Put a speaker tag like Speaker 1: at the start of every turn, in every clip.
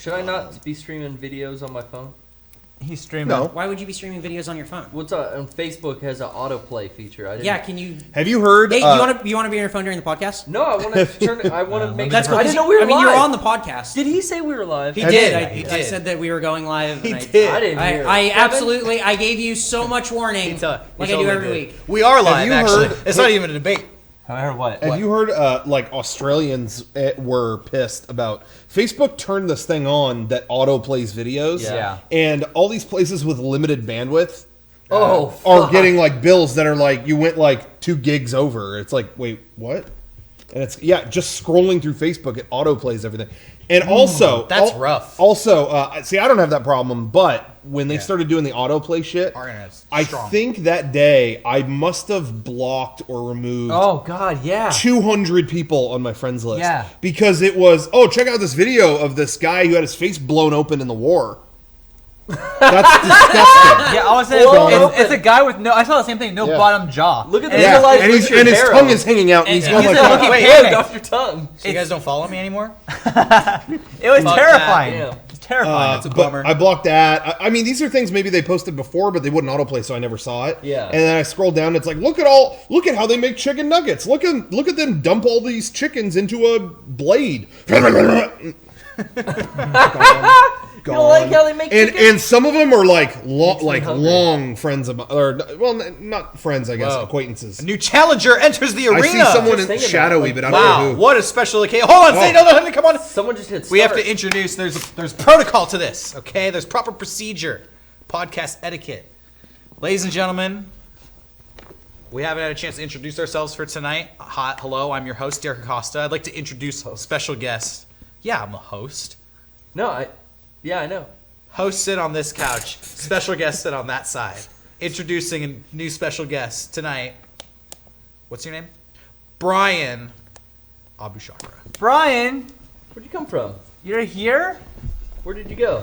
Speaker 1: Should I not be streaming videos on my phone?
Speaker 2: He's streaming.
Speaker 3: No.
Speaker 4: Why would you be streaming videos on your phone?
Speaker 1: What's on Facebook has an autoplay feature. I didn't.
Speaker 4: Yeah, can you?
Speaker 3: Have you heard?
Speaker 4: Hey, you want to be on your phone during the podcast?
Speaker 1: No, I want to turn. I want to make.
Speaker 4: That's cool.
Speaker 1: I didn't know we were live.
Speaker 4: I mean, you're on the podcast.
Speaker 1: Did he say we were live?
Speaker 4: He did.
Speaker 3: He
Speaker 4: I said that we were going live.
Speaker 3: He
Speaker 4: and
Speaker 3: did.
Speaker 1: I didn't hear.
Speaker 4: I absolutely. I gave you so much warning, like I do every week.
Speaker 5: We are live.
Speaker 3: you
Speaker 5: Actually,
Speaker 3: heard-
Speaker 5: it's not even a debate.
Speaker 2: I heard what?
Speaker 3: Have you heard? Like Australians were pissed about Facebook turned this thing on that auto plays videos.
Speaker 2: Yeah.
Speaker 3: And all these places with limited bandwidth
Speaker 1: Oh,
Speaker 3: are getting like bills that are like you went like 2 gigs over. It's like wait what? And it's just scrolling through Facebook it auto plays everything. And also
Speaker 5: That's rough.
Speaker 3: Also, see, I don't have that problem, but when they started doing the autoplay shit,
Speaker 5: Our internet's
Speaker 3: I
Speaker 5: strong.
Speaker 3: think that day I must have blocked or removed
Speaker 2: Oh God, yeah.
Speaker 3: 200 people on my friends list.
Speaker 2: Yeah.
Speaker 3: Because it was, check out this video of this guy who had his face blown open in the war. That's disgusting.
Speaker 2: Yeah, I was saying it's a guy with no. I saw the same thing. No
Speaker 3: Yeah.
Speaker 2: bottom jaw.
Speaker 1: Look at the
Speaker 3: Yeah,
Speaker 1: real life
Speaker 3: and,
Speaker 1: Richard
Speaker 3: and his
Speaker 1: Harrow.
Speaker 3: tongue is hanging out, and he's going
Speaker 2: he's
Speaker 3: like,
Speaker 2: looking
Speaker 1: Wait,
Speaker 2: panicked.
Speaker 1: off your tongue.
Speaker 5: So you guys don't follow me anymore?
Speaker 2: It was
Speaker 5: Fuck
Speaker 2: terrifying.
Speaker 1: that, yeah.
Speaker 2: It's terrifying.
Speaker 5: That's a
Speaker 3: but
Speaker 5: bummer.
Speaker 3: I blocked that. I mean, these are things maybe they posted before, but they wouldn't autoplay, so I never saw it.
Speaker 1: Yeah.
Speaker 3: And then I scrolled down. And it's like, look at how they make chicken nuggets. Look at them dump all these chickens into a blade.
Speaker 1: You don't like how they make chicken?
Speaker 3: And some of them are like
Speaker 1: hungry.
Speaker 3: long friends of or well, not friends, I guess,
Speaker 5: Whoa.
Speaker 3: acquaintances.
Speaker 5: A new challenger enters the
Speaker 3: I
Speaker 5: arena.
Speaker 3: see someone
Speaker 1: Just
Speaker 3: in
Speaker 1: thinking
Speaker 3: shadowy,
Speaker 1: about
Speaker 3: but I don't know
Speaker 5: Wow,
Speaker 3: who.
Speaker 5: what a special occasion. Hold on, say no, come on.
Speaker 1: Someone just hit start.
Speaker 5: We have to introduce, there's protocol to this, okay? There's proper procedure, podcast etiquette. Ladies and gentlemen, we haven't had a chance to introduce ourselves for tonight. Hello, I'm your host, Derek Acosta. I'd like to introduce a special guest. Yeah, I'm a host.
Speaker 1: No, I know.
Speaker 5: Host sit on this couch, special guest sit on that side. Introducing a new special guest tonight. What's your name? Bryan Abushakra.
Speaker 2: Brian,
Speaker 1: Where'd you come from?
Speaker 2: you're here.
Speaker 1: Where did you go?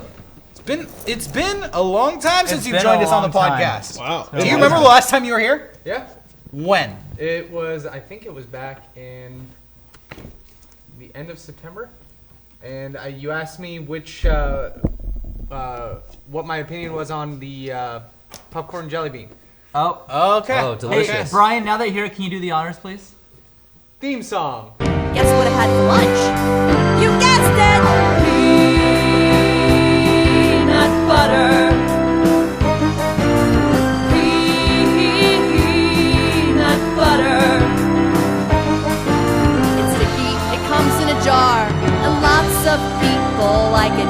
Speaker 5: It's been a long time since
Speaker 2: It's
Speaker 5: you've
Speaker 2: been
Speaker 5: joined
Speaker 2: a
Speaker 5: us on the
Speaker 2: long time.
Speaker 5: podcast.
Speaker 3: Wow.
Speaker 5: Do you remember the last time you were here?
Speaker 6: Yeah,
Speaker 5: When?
Speaker 6: it was. I think it was back in the end of September, and you asked me what my opinion was on the popcorn jelly bean
Speaker 2: Oh,
Speaker 5: Okay.
Speaker 1: Oh, delicious.
Speaker 2: hey, Brian. Now that you're here, can you do the honors, please?
Speaker 6: theme song.
Speaker 7: Guess what I had for lunch? You guessed it! Peanut butter. Peanut butter. It's sticky, it comes in a jar, and lots of people like it.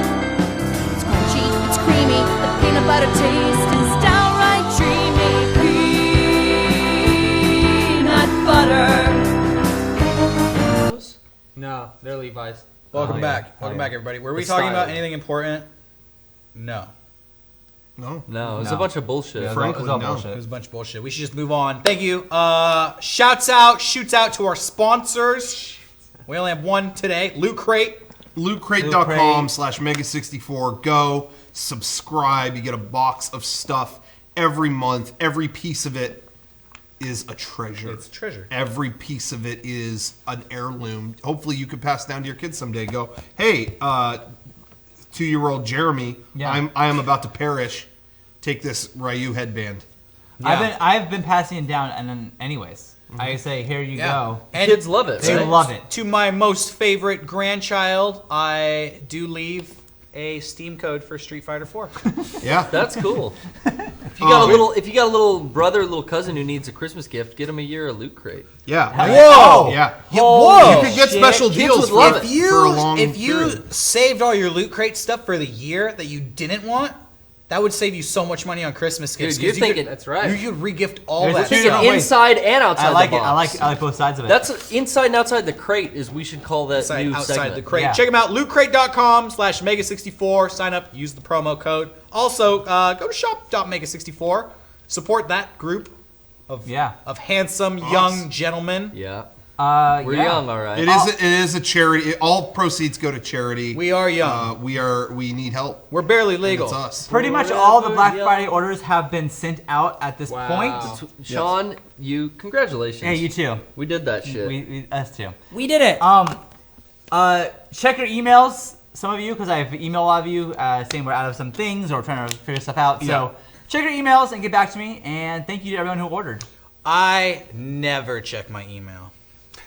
Speaker 7: It's crunchy, it's creamy, the peanut butter taste is downright dreamy. Peanut butter.
Speaker 6: No, they're Levi's.
Speaker 5: Welcome
Speaker 2: Oh,
Speaker 5: back.
Speaker 2: yeah.
Speaker 5: Welcome
Speaker 2: Oh,
Speaker 5: back,
Speaker 2: yeah.
Speaker 5: everybody. Were we
Speaker 1: The
Speaker 5: talking
Speaker 1: style.
Speaker 5: about anything important? No.
Speaker 3: No.
Speaker 1: No, it was
Speaker 2: No.
Speaker 1: a bunch of bullshit.
Speaker 2: Yeah,
Speaker 3: Frankly,
Speaker 2: it was all
Speaker 3: no.
Speaker 5: It
Speaker 2: bullshit.
Speaker 5: was a bunch of bullshit. We should just move on. Thank you. Shouts out to our sponsors. We only have one today. Loot Crate.
Speaker 3: LootCrate.com/MEGA64. Go subscribe. You get a box of stuff every month. Every piece of it is a treasure.
Speaker 5: It's a treasure.
Speaker 3: Every piece of it is an heirloom. Hopefully, you could pass down to your kids someday. Go, hey, 2-year-old Jeremy,
Speaker 2: Yeah.
Speaker 3: I am about to perish. Take this Ryu headband.
Speaker 2: I've been passing it down, and then anyways, I say here you go.
Speaker 5: And
Speaker 1: Kids love it,
Speaker 2: They
Speaker 1: right?
Speaker 2: love it.
Speaker 5: to my most favorite grandchild, I do leave a Steam code for Street Fighter 4.
Speaker 3: Yeah.
Speaker 1: That's cool. If you got a little brother, little cousin who needs a Christmas gift, get him a year of Loot Crate.
Speaker 3: Yeah.
Speaker 5: Whoa!
Speaker 3: Yeah.
Speaker 5: Whoa!
Speaker 3: You could get special
Speaker 1: Kids
Speaker 3: deals
Speaker 1: would
Speaker 3: for,
Speaker 1: love it.
Speaker 3: for a long
Speaker 5: If you
Speaker 3: period.
Speaker 5: saved all your Loot Crate stuff for the year that you didn't want, that would save you so much money on Christmas gifts.
Speaker 1: Dude, you're
Speaker 5: 'cause you
Speaker 1: thinking-
Speaker 5: could-
Speaker 6: That's right.
Speaker 5: You could regift all
Speaker 2: There's
Speaker 5: that
Speaker 2: two
Speaker 1: You
Speaker 5: stuff.
Speaker 1: get inside and outside
Speaker 2: I like
Speaker 1: the
Speaker 2: it.
Speaker 1: box.
Speaker 2: I like both sides of it.
Speaker 1: That's inside and outside the crate is we should call that
Speaker 5: Inside,
Speaker 1: new
Speaker 5: outside
Speaker 1: segment.
Speaker 5: the crate.
Speaker 2: Yeah.
Speaker 5: Check them out, lootcrate.com/mega64. Sign up, use the promo code. Also, go to shop.mega64. Support that group of handsome young gentlemen.
Speaker 1: Yeah.
Speaker 2: We're
Speaker 1: We're young, all right.
Speaker 3: It is a charity. All proceeds go to charity.
Speaker 5: We are young.
Speaker 3: We need help.
Speaker 5: We're barely
Speaker 3: And
Speaker 5: legal.
Speaker 3: it's us.
Speaker 2: Pretty much all the
Speaker 1: Forever
Speaker 2: Black
Speaker 1: young.
Speaker 2: Friday orders have been sent out at this point.
Speaker 1: Sean, congratulations.
Speaker 2: Hey, you too.
Speaker 1: We did that shit.
Speaker 2: Us too.
Speaker 4: We did it.
Speaker 2: Check your emails some of you because I've emailed a lot of you saying we're out of some things or trying to figure stuff out. So check your emails and get back to me. And thank you to everyone who ordered.
Speaker 5: I never check my email.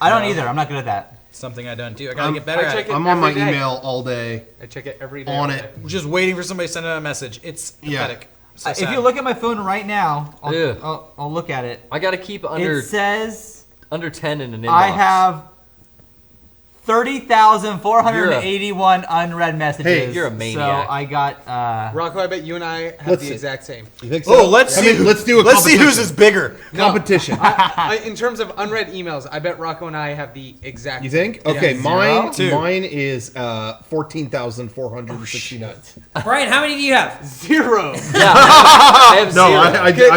Speaker 2: I don't either. I'm not good at that.
Speaker 5: Something I don't do. I gotta get better at it.
Speaker 3: I'm on my
Speaker 6: every day.
Speaker 3: email all day.
Speaker 6: I check it every day.
Speaker 3: On
Speaker 6: all
Speaker 3: it.
Speaker 6: day.
Speaker 5: Just waiting for somebody to send out a message. It's pathetic. So
Speaker 2: If
Speaker 5: sad.
Speaker 2: you look at my phone right now,
Speaker 1: Ew.
Speaker 2: I'll look at it.
Speaker 1: I gotta keep
Speaker 2: It says
Speaker 1: under 10 in an inbox.
Speaker 2: I have 30,481 unread messages.
Speaker 3: Hey,
Speaker 1: you're a maniac.
Speaker 2: So I got.
Speaker 6: Rocco, I bet you and I have
Speaker 3: Let's
Speaker 6: the
Speaker 3: see.
Speaker 6: exact same.
Speaker 3: You think so?
Speaker 5: Oh, let's see.
Speaker 3: Let's do a
Speaker 5: Let's see whose
Speaker 3: competition.
Speaker 5: is bigger.
Speaker 3: Competition.
Speaker 6: In terms of unread emails, I bet Rocco and I have the exact.
Speaker 3: You think?
Speaker 6: Yeah.
Speaker 3: Okay, mine
Speaker 5: Two.
Speaker 3: mine is 14,469.
Speaker 4: Brian, how many do you have?
Speaker 6: 0.
Speaker 1: Yeah, I have
Speaker 3: No,
Speaker 1: zero.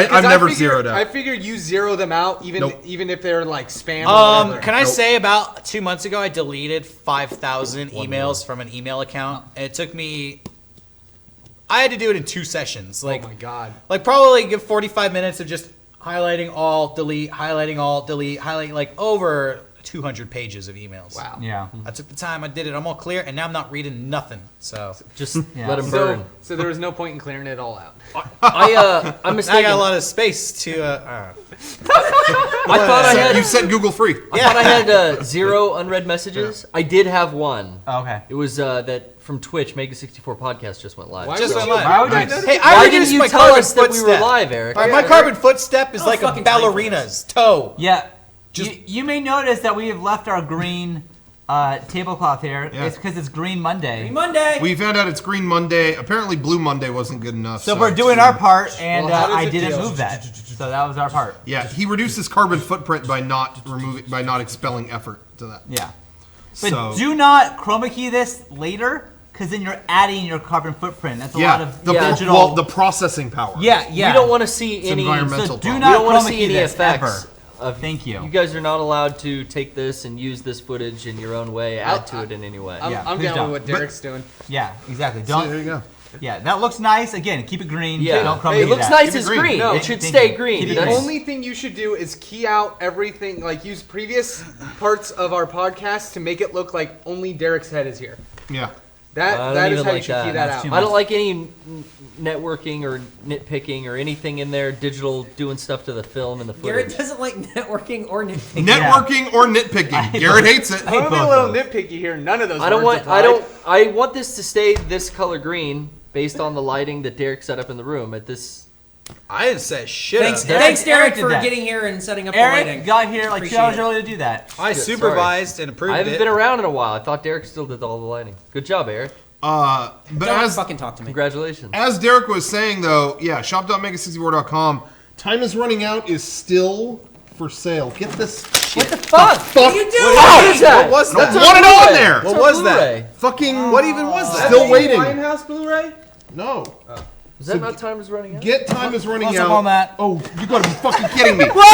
Speaker 3: I've never zeroed
Speaker 6: I
Speaker 3: out.
Speaker 6: figured you zero them out, even
Speaker 3: Nope.
Speaker 6: even if they're like spam. or whatever.
Speaker 5: Can I
Speaker 3: Nope.
Speaker 5: say about 2 months ago, I deleted 5,000 emails from an email account. And it took me. I had to do it in 2 sessions.
Speaker 6: Oh my god.
Speaker 5: Like probably give 45 minutes of just highlighting all, delete, highlighting all, delete, highlighting like over 200 pages of emails.
Speaker 6: Wow.
Speaker 2: Yeah.
Speaker 5: I took the time, I did it, I'm all clear, and now I'm not reading nothing. So
Speaker 1: Just
Speaker 2: Yeah.
Speaker 1: let him burn.
Speaker 6: So there was no point in clearing it all out.
Speaker 1: I'm
Speaker 5: now I
Speaker 1: mistaken.
Speaker 5: got a lot of space to.
Speaker 1: I thought I had.
Speaker 3: You said Google free.
Speaker 1: I thought I had 0 unread messages. I did have one.
Speaker 2: Oh, okay.
Speaker 1: It was that from Twitch. MEGA64 podcast just went live.
Speaker 6: Why
Speaker 5: Just
Speaker 6: would
Speaker 5: on
Speaker 6: you-
Speaker 5: live.
Speaker 2: Why would you-
Speaker 5: Hey,
Speaker 1: Why
Speaker 5: I
Speaker 1: didn't
Speaker 5: reduced
Speaker 1: you
Speaker 5: my
Speaker 1: tell
Speaker 5: carbon
Speaker 1: us that we
Speaker 5: footstep.
Speaker 1: were live, Eric?
Speaker 5: My carbon footstep is like a
Speaker 4: fucking time for
Speaker 5: ballerina's toe.
Speaker 2: Yeah. You may notice that we have left our green tablecloth here.
Speaker 3: Yeah.
Speaker 2: It's because it's Green Monday.
Speaker 4: Green Monday.
Speaker 3: We found out it's Green Monday. Apparently, Blue Monday wasn't good enough.
Speaker 2: So we're doing our part, and
Speaker 6: Well, how does
Speaker 2: I
Speaker 6: it
Speaker 2: didn't
Speaker 6: feel?
Speaker 2: move that. So that was our part.
Speaker 3: Yeah, he reduced his carbon footprint by not expelling effort to that.
Speaker 2: Yeah. But
Speaker 3: So
Speaker 2: do not chroma key this later, because then you're adding your carbon footprint. That's a lot of digital.
Speaker 3: well, the processing power.
Speaker 2: yeah.
Speaker 1: You don't want to see any.
Speaker 3: environmental.
Speaker 2: So do
Speaker 3: problem.
Speaker 2: not
Speaker 1: We don't want
Speaker 2: chroma
Speaker 1: to see
Speaker 2: key
Speaker 1: any
Speaker 2: this
Speaker 1: effects.
Speaker 2: ever.
Speaker 1: Thank
Speaker 2: you.
Speaker 1: You guys are not allowed to take this and use this footage in your own way, add to it in any way.
Speaker 6: I'm,
Speaker 2: Yeah,
Speaker 6: I'm
Speaker 2: please
Speaker 6: down
Speaker 2: don't.
Speaker 6: with what Derek's doing.
Speaker 2: Yeah, exactly.
Speaker 3: So there
Speaker 2: Don't.
Speaker 3: you go.
Speaker 2: Yeah, that looks nice. Again, keep it green.
Speaker 1: Yeah,
Speaker 2: Don't chroma
Speaker 1: it
Speaker 2: key
Speaker 1: looks
Speaker 2: that.
Speaker 1: nice
Speaker 3: Keep it
Speaker 1: as
Speaker 3: green.
Speaker 1: green.
Speaker 6: No,
Speaker 1: It should
Speaker 2: thank
Speaker 1: stay
Speaker 2: you.
Speaker 1: green.
Speaker 2: Keep it
Speaker 6: The
Speaker 2: green.
Speaker 6: only thing you should do is key out everything, like use previous parts of our podcast to make it look like only Derek's head is here.
Speaker 3: Yeah.
Speaker 1: I
Speaker 6: That
Speaker 1: don't
Speaker 6: is
Speaker 1: even
Speaker 6: how you
Speaker 1: like
Speaker 6: should
Speaker 1: that.
Speaker 6: key that
Speaker 2: That's
Speaker 6: out.
Speaker 2: too
Speaker 1: I don't like any networking or nitpicking or anything in there, digital doing stuff to the film and the
Speaker 4: Garrett
Speaker 1: footage.
Speaker 4: doesn't like networking or nitpicking.
Speaker 3: Networking or nitpicking. Garrett hates it.
Speaker 2: I hate
Speaker 6: I'm a
Speaker 2: both
Speaker 6: little
Speaker 2: of those.
Speaker 6: nitpicky here. None of those.
Speaker 1: I don't
Speaker 6: words
Speaker 1: want.
Speaker 6: applied.
Speaker 1: I want this to stay this color green based on the lighting that Derek set up in the room. At this,
Speaker 5: I didn't say shit.
Speaker 4: Thanks,
Speaker 5: up.
Speaker 2: Derek-
Speaker 4: thanks, Derek,
Speaker 2: Eric did
Speaker 4: for
Speaker 2: that.
Speaker 4: getting here and setting up the lighting.
Speaker 2: Eric got here like 2
Speaker 4: Appreciate
Speaker 2: hours
Speaker 4: it.
Speaker 2: early to do that.
Speaker 5: I
Speaker 1: Shit,
Speaker 5: supervised and approved
Speaker 1: I haven't
Speaker 5: it.
Speaker 1: been around in a while. I thought Derek still did all the lighting. Good job, Eric.
Speaker 3: But
Speaker 4: Don't
Speaker 3: as
Speaker 4: fucking talk to me.
Speaker 1: Congratulations.
Speaker 3: as Derek was saying, though, yeah, shop.mega64.com. Time is running out is still for sale. Get this shit.
Speaker 1: What the fuck?
Speaker 4: What are you doing?
Speaker 1: What is that?
Speaker 5: What was
Speaker 3: I
Speaker 5: that?
Speaker 3: don't want it on there.
Speaker 5: What was that?
Speaker 3: Fucking
Speaker 5: What even was that?
Speaker 3: Still waiting.
Speaker 6: Winehouse Blu-ray.
Speaker 3: No.
Speaker 1: Is that not time is running out?
Speaker 3: Get time is running
Speaker 2: Close
Speaker 3: out.
Speaker 2: up on that.
Speaker 3: Oh, you gotta be fucking kidding me.
Speaker 4: What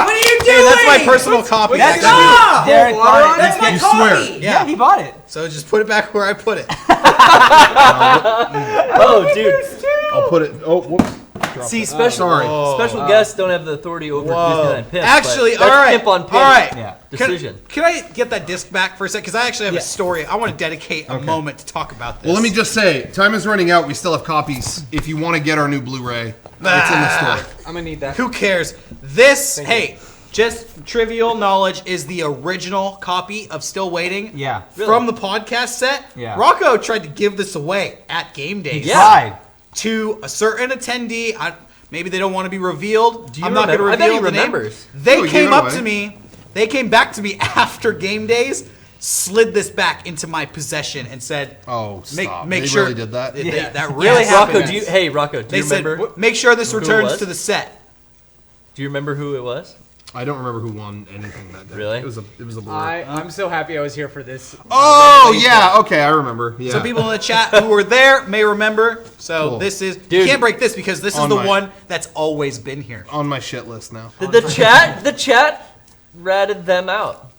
Speaker 4: are you doing?
Speaker 5: Hey, that's my personal copy.
Speaker 2: That's
Speaker 5: actually.
Speaker 4: Stop!
Speaker 2: Derek
Speaker 6: water
Speaker 2: bought
Speaker 6: on
Speaker 2: it.
Speaker 6: it?
Speaker 2: Let's
Speaker 4: my
Speaker 2: get-
Speaker 4: copy.
Speaker 2: Yeah, he bought it.
Speaker 5: So just put it back where I put it.
Speaker 1: Oh, dude.
Speaker 3: I'll put it. Oh, whoops.
Speaker 1: See, special guests don't have the authority over
Speaker 5: Whoa.
Speaker 1: Disneyland Pimp.
Speaker 5: Actually,
Speaker 1: but
Speaker 5: all
Speaker 1: that's
Speaker 5: right.
Speaker 1: Pimp on Pimp
Speaker 5: All right.
Speaker 2: Yeah.
Speaker 1: decision.
Speaker 5: Can I get that disc back for a sec? Because I actually have
Speaker 2: Yeah.
Speaker 5: a story. I want to dedicate a moment to talk about this.
Speaker 3: Well, let me just say, time is running out. We still have copies. If you want to get our new Blu-ray, it's in the store.
Speaker 6: I'm gonna need that.
Speaker 5: Who cares? This, hey, just trivial knowledge, is the original copy of Still Waiting.
Speaker 2: Yeah.
Speaker 5: From the podcast set.
Speaker 2: Yeah.
Speaker 5: Rocco tried to give this away at Game Days.
Speaker 1: Yeah.
Speaker 2: Tried.
Speaker 5: To a certain attendee. Maybe they don't want to be revealed.
Speaker 1: Do you
Speaker 5: I'm not going to
Speaker 1: remember? I bet
Speaker 5: reveal
Speaker 1: he
Speaker 5: the name.
Speaker 1: remembers.
Speaker 5: They
Speaker 3: Oh, give
Speaker 5: came
Speaker 3: it
Speaker 5: up
Speaker 3: away.
Speaker 5: to me. They came back to me after Game Days, slid this back into my possession, and said,
Speaker 3: Oh, stop.
Speaker 5: make
Speaker 3: They
Speaker 5: sure
Speaker 3: really did that?
Speaker 5: That really
Speaker 1: Rocco,
Speaker 5: happened.
Speaker 1: Rocco, do
Speaker 5: They
Speaker 1: you
Speaker 5: said,
Speaker 1: remember?
Speaker 5: make sure this
Speaker 1: who it
Speaker 5: returns
Speaker 1: was?
Speaker 5: to the set.
Speaker 1: Do you remember who it was?
Speaker 3: I don't remember who won anything that day.
Speaker 1: Really?
Speaker 3: It was a blur.
Speaker 6: I'm so happy I was here for this.
Speaker 3: Oh yeah, okay, I remember. Yeah.
Speaker 5: Some people in the chat who were there may remember. So
Speaker 3: Cool.
Speaker 5: this is, you
Speaker 1: Dude.
Speaker 5: can't break this because this is
Speaker 3: On
Speaker 5: the
Speaker 3: my-
Speaker 5: one that's always been here.
Speaker 3: on my shit list now.
Speaker 1: The chat ratted them out.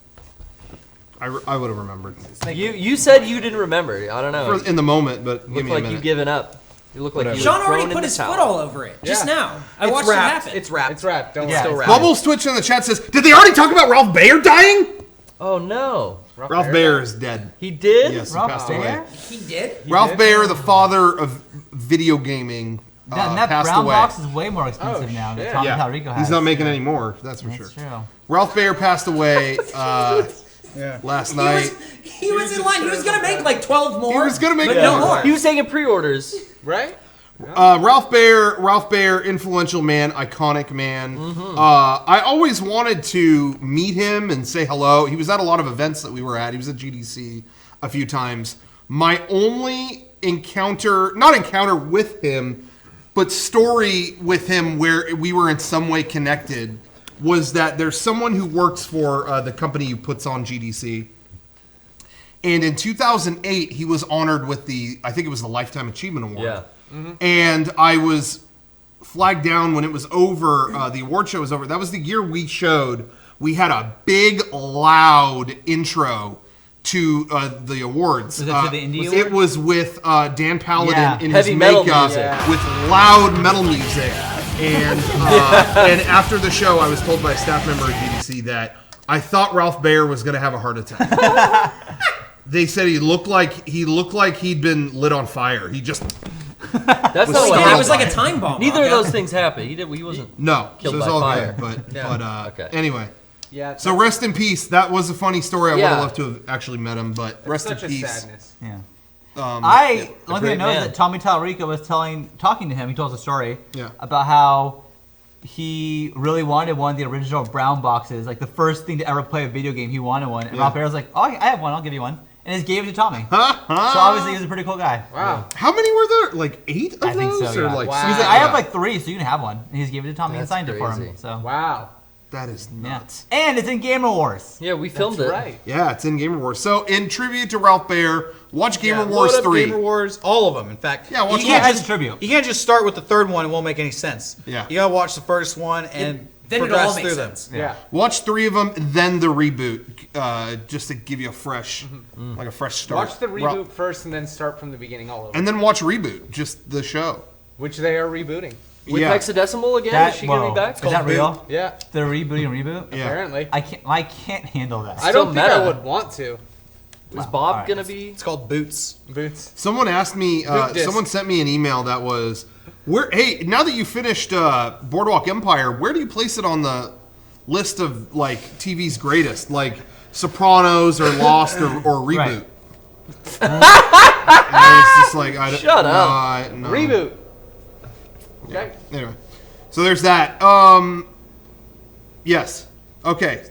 Speaker 3: I would have remembered
Speaker 1: You said you didn't remember. I don't know.
Speaker 3: in the moment, but give
Speaker 1: Looked
Speaker 3: me a
Speaker 1: like
Speaker 3: minute.
Speaker 1: you've given up. You look like
Speaker 3: Whatever.
Speaker 1: you
Speaker 4: Sean
Speaker 1: were
Speaker 4: already
Speaker 1: thrown in
Speaker 4: put
Speaker 1: the
Speaker 4: his
Speaker 1: towel.
Speaker 4: foot all over it just
Speaker 6: Yeah.
Speaker 4: now. I
Speaker 5: It's
Speaker 4: watched it
Speaker 5: wrapped.
Speaker 4: happen.
Speaker 5: It's wrapped.
Speaker 6: It's wrapped. Don't
Speaker 2: Yeah.
Speaker 6: still
Speaker 5: It's
Speaker 6: wrapped.
Speaker 3: Bubbles Twitch in the chat says, "Did they already talk about Ralph Baer dying?"
Speaker 1: Oh no.
Speaker 3: Ralph Baer is dead.
Speaker 1: He did?
Speaker 3: Yes, he
Speaker 2: Ralph
Speaker 3: passed
Speaker 2: Baer?
Speaker 3: away.
Speaker 4: He did.
Speaker 3: Ralph Baer, the father of video gaming,
Speaker 2: And that
Speaker 3: passed
Speaker 2: brown
Speaker 3: away.
Speaker 2: box is way more expensive now than
Speaker 6: shit.
Speaker 2: Tommy
Speaker 3: Yeah,
Speaker 2: Talarico has.
Speaker 3: he's not making any more. That's for
Speaker 2: That's
Speaker 3: sure.
Speaker 2: true.
Speaker 3: Ralph Baer passed away last night.
Speaker 4: He was in line. He was gonna make like 12 more.
Speaker 3: He was gonna make
Speaker 4: but
Speaker 3: more.
Speaker 4: no more.
Speaker 1: He was taking pre-orders.
Speaker 6: Right?
Speaker 3: Ralph Baer, influential man, iconic man. I always wanted to meet him and say hello. He was at a lot of events that we were at. He was at GDC a few times. My only not encounter with him, but story with him where we were in some way connected was that there's someone who works for the company who puts on GDC. And in 2008, he was honored with I think it was the Lifetime Achievement Award.
Speaker 1: Yeah.
Speaker 3: And I was flagged down when it was over, the award show was over. That was the year we had a big, loud intro to the awards.
Speaker 2: Was it to the Indie
Speaker 3: It
Speaker 2: Awards?
Speaker 3: was with Dan Paladin
Speaker 2: Yeah.
Speaker 3: in
Speaker 1: Heavy
Speaker 3: his
Speaker 1: metal
Speaker 3: makeup
Speaker 1: music.
Speaker 3: with loud metal music. And and after the show, I was told by a staff member at GDC that I thought Ralph Baer was going to have a heart attack. They said he looked like he'd been lit on fire. He just
Speaker 1: That's not what
Speaker 4: It
Speaker 1: happened.
Speaker 4: was like a time bomb.
Speaker 1: Neither of
Speaker 4: Okay.
Speaker 1: those things happened. He wasn't.
Speaker 3: no.
Speaker 1: Killed
Speaker 3: so it was
Speaker 1: by
Speaker 3: all
Speaker 1: fire.
Speaker 3: good. But
Speaker 1: Okay.
Speaker 3: anyway.
Speaker 6: Yeah.
Speaker 3: So rest in peace. That was a funny story. I would
Speaker 1: Yeah.
Speaker 3: have loved to have actually met him, but rest in
Speaker 6: such a
Speaker 3: peace.
Speaker 6: sadness.
Speaker 2: Yeah.
Speaker 3: Yeah.
Speaker 2: One thing I
Speaker 1: great
Speaker 2: know is
Speaker 1: man.
Speaker 2: that Tommy Talarico was talking to him. He told us a story
Speaker 3: Yeah.
Speaker 2: about how he really wanted one of the original brown boxes, like the first thing to ever play a video game. He wanted one, and
Speaker 3: Yeah.
Speaker 2: Ralph Baer was like, "Oh, I have one. I'll give you one," and just gave it to Tommy. So obviously, he was a pretty cool guy.
Speaker 6: Wow.
Speaker 3: How many were there? Like 8 of
Speaker 2: I think
Speaker 3: those?
Speaker 2: so.
Speaker 3: Or
Speaker 2: Yeah.
Speaker 3: like
Speaker 6: Wow.
Speaker 2: He's like,
Speaker 3: six?
Speaker 2: "I have
Speaker 3: Yeah.
Speaker 2: like 3, so you can have one." And he just gave it to Tommy and
Speaker 1: That's
Speaker 2: signed it for him.
Speaker 1: crazy.
Speaker 2: So
Speaker 6: Wow.
Speaker 3: That is
Speaker 2: yeah,
Speaker 3: nuts.
Speaker 2: and it's in Gamer Wars.
Speaker 1: Yeah, we filmed
Speaker 6: That's
Speaker 1: it.
Speaker 6: right.
Speaker 3: Yeah, it's in Gamer Wars. So in tribute to Ralph Baer, watch Gamer
Speaker 5: Yeah,
Speaker 3: Wars
Speaker 5: load up
Speaker 3: 3.
Speaker 5: Gamer Wars, all of them. In fact,
Speaker 3: Yeah, watch
Speaker 5: you
Speaker 3: them.
Speaker 5: can't
Speaker 2: As
Speaker 5: just
Speaker 2: a tribute.
Speaker 5: You can't just start with the third one; it won't make any sense.
Speaker 3: Yeah.
Speaker 5: you gotta watch the first one and
Speaker 4: Then it
Speaker 5: progress
Speaker 4: all makes
Speaker 5: through
Speaker 4: sense.
Speaker 5: them.
Speaker 6: Yeah.
Speaker 3: Watch 3 of them, then the reboot, just to give you a fresh, like a fresh start.
Speaker 6: Watch the reboot first and then start from the beginning all over.
Speaker 3: And then watch Reboot, just the show.
Speaker 6: Which they are rebooting.
Speaker 1: With
Speaker 3: Yeah.
Speaker 1: Hexadecimal again?
Speaker 2: That,
Speaker 1: Is she gonna
Speaker 2: whoa.
Speaker 1: be back?
Speaker 2: Is that real?
Speaker 6: Yeah.
Speaker 2: They're rebooting reboot.
Speaker 3: Yeah.
Speaker 6: Apparently.
Speaker 2: I can't handle that.
Speaker 6: I don't
Speaker 1: Still
Speaker 6: think I
Speaker 1: meta.
Speaker 6: would want to.
Speaker 1: Is Bob
Speaker 2: alright.
Speaker 1: gonna be?
Speaker 5: It's called Boots.
Speaker 6: Boots.
Speaker 3: Someone asked me,
Speaker 6: Boot disc.
Speaker 3: someone sent me an email that was, hey, now that you finished Boardwalk Empire, where do you place it on the list of like TV's greatest, like Sopranos or Lost or Reboot?
Speaker 2: Right.
Speaker 3: And it's just like, I don't,
Speaker 1: Shut up.
Speaker 3: no.
Speaker 6: Reboot. Okay.
Speaker 3: Anyway, so there's that. Yes. Okay.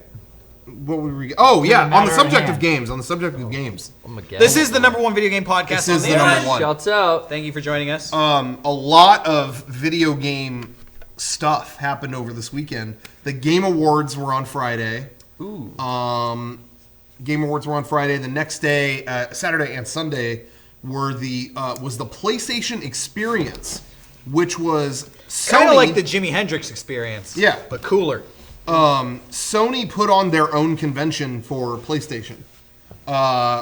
Speaker 3: What were we? Oh yeah, on the
Speaker 2: matter at
Speaker 3: subject
Speaker 2: hand.
Speaker 3: of games. On the subject of games.
Speaker 1: I'm a
Speaker 5: This is the #1 video game podcast
Speaker 3: This
Speaker 5: on
Speaker 3: is
Speaker 5: the
Speaker 3: the
Speaker 5: internet.
Speaker 3: number one.
Speaker 1: Shouts out.
Speaker 5: Thank you for joining us.
Speaker 3: A lot of video game stuff happened over this weekend. The Game Awards were on Friday.
Speaker 1: Ooh.
Speaker 3: Game Awards were on Friday. The next day, Saturday and Sunday, was the PlayStation Experience, which was
Speaker 5: Kind of
Speaker 3: Sony-
Speaker 5: like the Jimi Hendrix experience.
Speaker 3: Yeah.
Speaker 5: but cooler.
Speaker 3: Sony put on their own convention for PlayStation,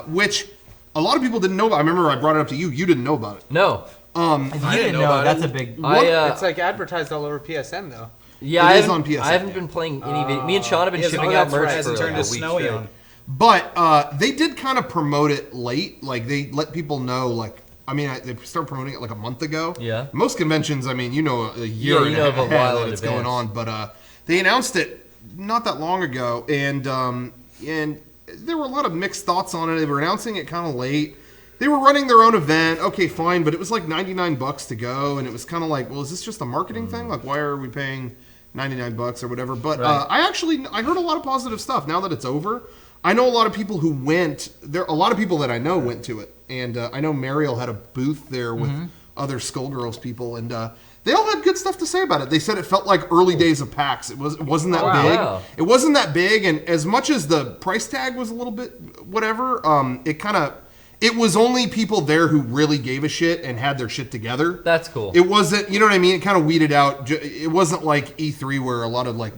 Speaker 3: which a lot of people didn't know about. I remember I brought it up to you. You didn't know about it.
Speaker 1: No.
Speaker 2: If you didn't
Speaker 5: know
Speaker 2: know,
Speaker 5: about
Speaker 2: that's
Speaker 5: it.
Speaker 2: a big.
Speaker 6: It's like advertised all over PSN though.
Speaker 1: Yeah,
Speaker 3: It
Speaker 1: I
Speaker 3: is
Speaker 1: haven't,
Speaker 3: on PSN,
Speaker 1: I haven't
Speaker 3: yeah.
Speaker 1: been playing any video. Me and Sean have been
Speaker 5: It hasn't-
Speaker 1: shipping
Speaker 5: oh,
Speaker 1: out
Speaker 5: that's right,
Speaker 1: merch
Speaker 5: it
Speaker 1: for
Speaker 5: hasn't
Speaker 1: like
Speaker 5: turned
Speaker 1: a
Speaker 5: to
Speaker 1: week
Speaker 5: snowy
Speaker 1: straight.
Speaker 5: on.
Speaker 3: But they did kind of promote it late. Like they let people know. Like they started promoting it like a month ago.
Speaker 1: Yeah.
Speaker 3: Most conventions, a year
Speaker 1: Yeah, you
Speaker 3: and
Speaker 1: know
Speaker 3: a
Speaker 1: of a
Speaker 3: half
Speaker 1: while
Speaker 3: that
Speaker 1: in
Speaker 3: it's going
Speaker 1: advance.
Speaker 3: on. But they announced it not that long ago, and there were a lot of mixed thoughts on it. They were announcing it kind of late. They were running their own event. Okay, fine, but it was like $99 to go, and it was kind of like, well, is this just a marketing thing? Like, why are we paying $99 or whatever? But
Speaker 1: Right.
Speaker 3: I heard a lot of positive stuff now that it's over. I know a lot of people who went. A lot of people that I know went to it, and I know Mariel had a booth there with other Skullgirls people, and they all had good stuff to say about it. They said it felt like early days of PAX. It wasn't that
Speaker 1: wow.
Speaker 3: big.
Speaker 1: Wow.
Speaker 3: It wasn't that big, and as much as the price tag was a little bit whatever, it was only people there who really gave a shit and had their shit together.
Speaker 1: That's cool.
Speaker 3: It wasn't, you know what I mean? It kind of weeded out. It wasn't like E3 where a lot of like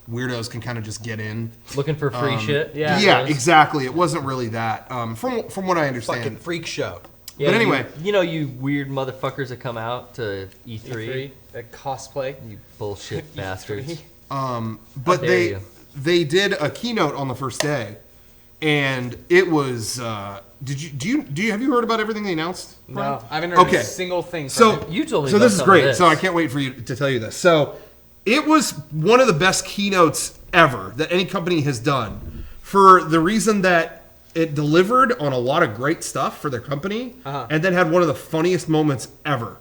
Speaker 3: weirdos can kind of just get in.
Speaker 1: Looking for free shit.
Speaker 3: Yeah, exactly. It wasn't really that. From what I understand.
Speaker 5: Fucking freak show.
Speaker 1: Yeah,
Speaker 3: But anyway.
Speaker 1: you know you weird motherfuckers that come out to E3.
Speaker 6: E3, a cosplay.
Speaker 1: You bullshit bastards.
Speaker 3: But
Speaker 1: How dare you.
Speaker 3: they did a keynote on the first day and it was. Have you heard about everything they announced?
Speaker 6: No, I haven't heard a single thing. From it.
Speaker 1: You told me
Speaker 3: So
Speaker 1: about
Speaker 3: this is
Speaker 1: some
Speaker 3: great.
Speaker 1: of this.
Speaker 3: So I can't wait for you to tell you this. So it was one of the best keynotes ever that any company has done, for the reason that it delivered on a lot of great stuff for their company, and then had one of the funniest moments ever,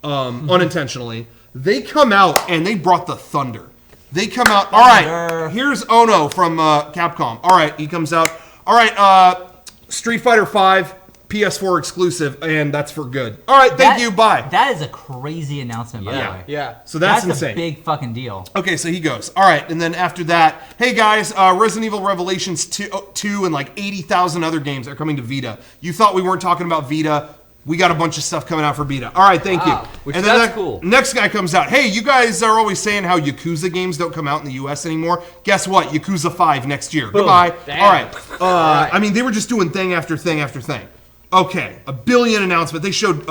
Speaker 3: unintentionally. They come out and they brought the thunder. They come out. All right, here's Ono from Capcom. All right, he comes out. All right, Street Fighter V, PS4 exclusive, and that's for good. All right, thank you. Bye.
Speaker 2: That is a crazy announcement, by the way.
Speaker 6: Yeah.
Speaker 3: So that's
Speaker 2: a
Speaker 3: insane.
Speaker 2: big fucking deal.
Speaker 3: Okay, so he goes. All right, and then after that, hey guys, Resident Evil Revelations 2 and like 80,000 other games are coming to Vita. You thought we weren't talking about Vita? We got a bunch of stuff coming out for Vita. All right, thank you.
Speaker 1: Which
Speaker 3: and then
Speaker 1: that's cool.
Speaker 3: Next guy comes out. Hey, you guys are always saying how Yakuza games don't come out in the U.S. anymore. Guess what? Yakuza 5 next year. Goodbye.
Speaker 6: Damn.
Speaker 3: All right. I mean, they were just doing thing after thing after thing. Okay, a billion announcement. They showed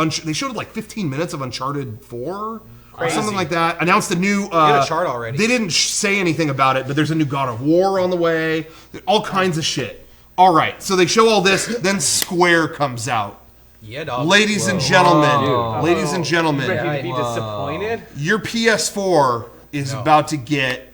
Speaker 3: like 15 minutes of Uncharted 4 or something like that. Announced a new.
Speaker 5: Get a chart already.
Speaker 3: They didn't say anything about it, but there's a new God of War on the way. All kinds of shit. All right, so they show all this. Then Square comes out.
Speaker 5: Yeah, dog.
Speaker 3: Ladies and gentlemen, ladies and gentlemen,
Speaker 6: Ready to be disappointed?
Speaker 3: your PS4 is about to get